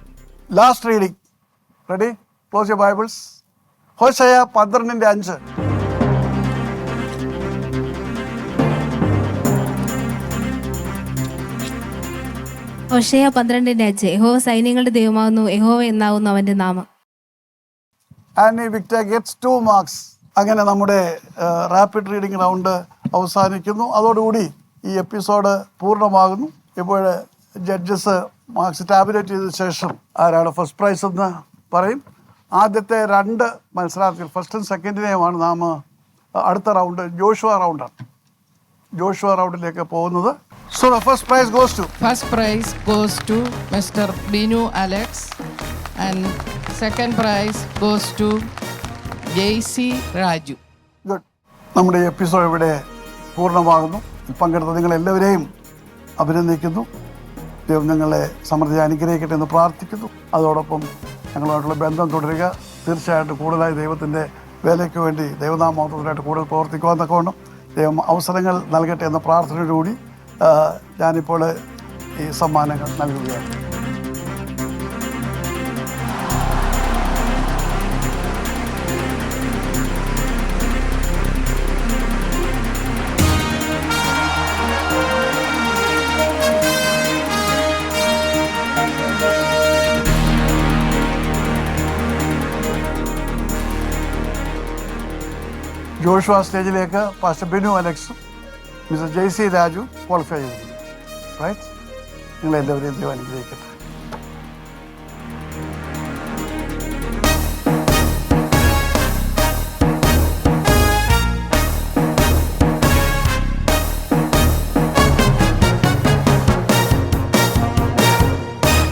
Last reading. Ready? Close your Bibles. ഹോശയ 12:5. ഹോശയ 12:5. യഹോവ സൈന്യങ്ങളുടെ ദൈവമാകുന്നു, യഹോവ എന്നാകുന്നു അവന്റെ നാമം. Annie Victor gets 2 marks. അങ്ങനെ നമ്മുടെ റാപ്പിഡ് റീഡിംഗ് റൗണ്ട് അവസാനിക്കുന്നു. അതോടുകൂടി ഈ എപ്പിസോഡ് പൂർണ്ണമാകുന്നു. ഇപ്പോൾ ജഡ്ജസ് മാർക്സ് ടാബുലേറ്റ് ചെയ്ത ശേഷം ആരാണ് ഫസ്റ്റ് പ്രൈസ് എന്ന് പറയും. ആദ്യത്തെ 2 മത്സരാർത്ഥികൾ, ഫസ്റ്റും സെക്കൻഡിനെയുമാണ് നാം അടുത്ത റൗണ്ട് ജോഷുവ റൗണ്ടാണ്. ജോഷുവ റൗണ്ടിലേക്ക് പോകുന്നത്. So the first prize goes to Mr. Binu Alex, and second prize goes to JC Raju. Good. നമ്മുടെ ഈ എപ്പിസോഡ് ഇവിടെ പൂർണ്ണമാകുന്നു. പങ്കെടുത്ത നിങ്ങളെല്ലാവരെയും അഭിനന്ദിക്കുന്നു. ദൈവം നിങ്ങളെ സമൃദ്ധി അനുഗ്രഹിക്കട്ടെ എന്ന് പ്രാർത്ഥിക്കുന്നു. അതോടൊപ്പം ഞങ്ങളുമായിട്ടുള്ള ബന്ധം തുടരുക. തീർച്ചയായിട്ടും കൂടുതലായി ദൈവത്തിൻ്റെ വേലയ്ക്ക് വേണ്ടി ദൈവനാമത്തിനായിട്ട് കൂടുതൽ പ്രവർത്തിക്കുവാന്നൊക്കെ വേണം. ദൈവം അവസരങ്ങൾ നൽകട്ടെ എന്ന പ്രാർത്ഥനയോടുകൂടി ഞാനിപ്പോൾ ഈ സമ്മാനങ്ങൾ നൽകുകയാണ്. ജോഷുവ സ്റ്റേജിലേക്ക് പാസ്റ്റർ ബിനു അലക്സും മിസ്റ്റർ JC രാജു ക്വാളിഫൈ ചെയ്തിരിക്കുന്നു. റൈറ്റ്? നിങ്ങളെല്ലാവരെയും ദൈവം അനുഗ്രഹിക്കട്ടെ.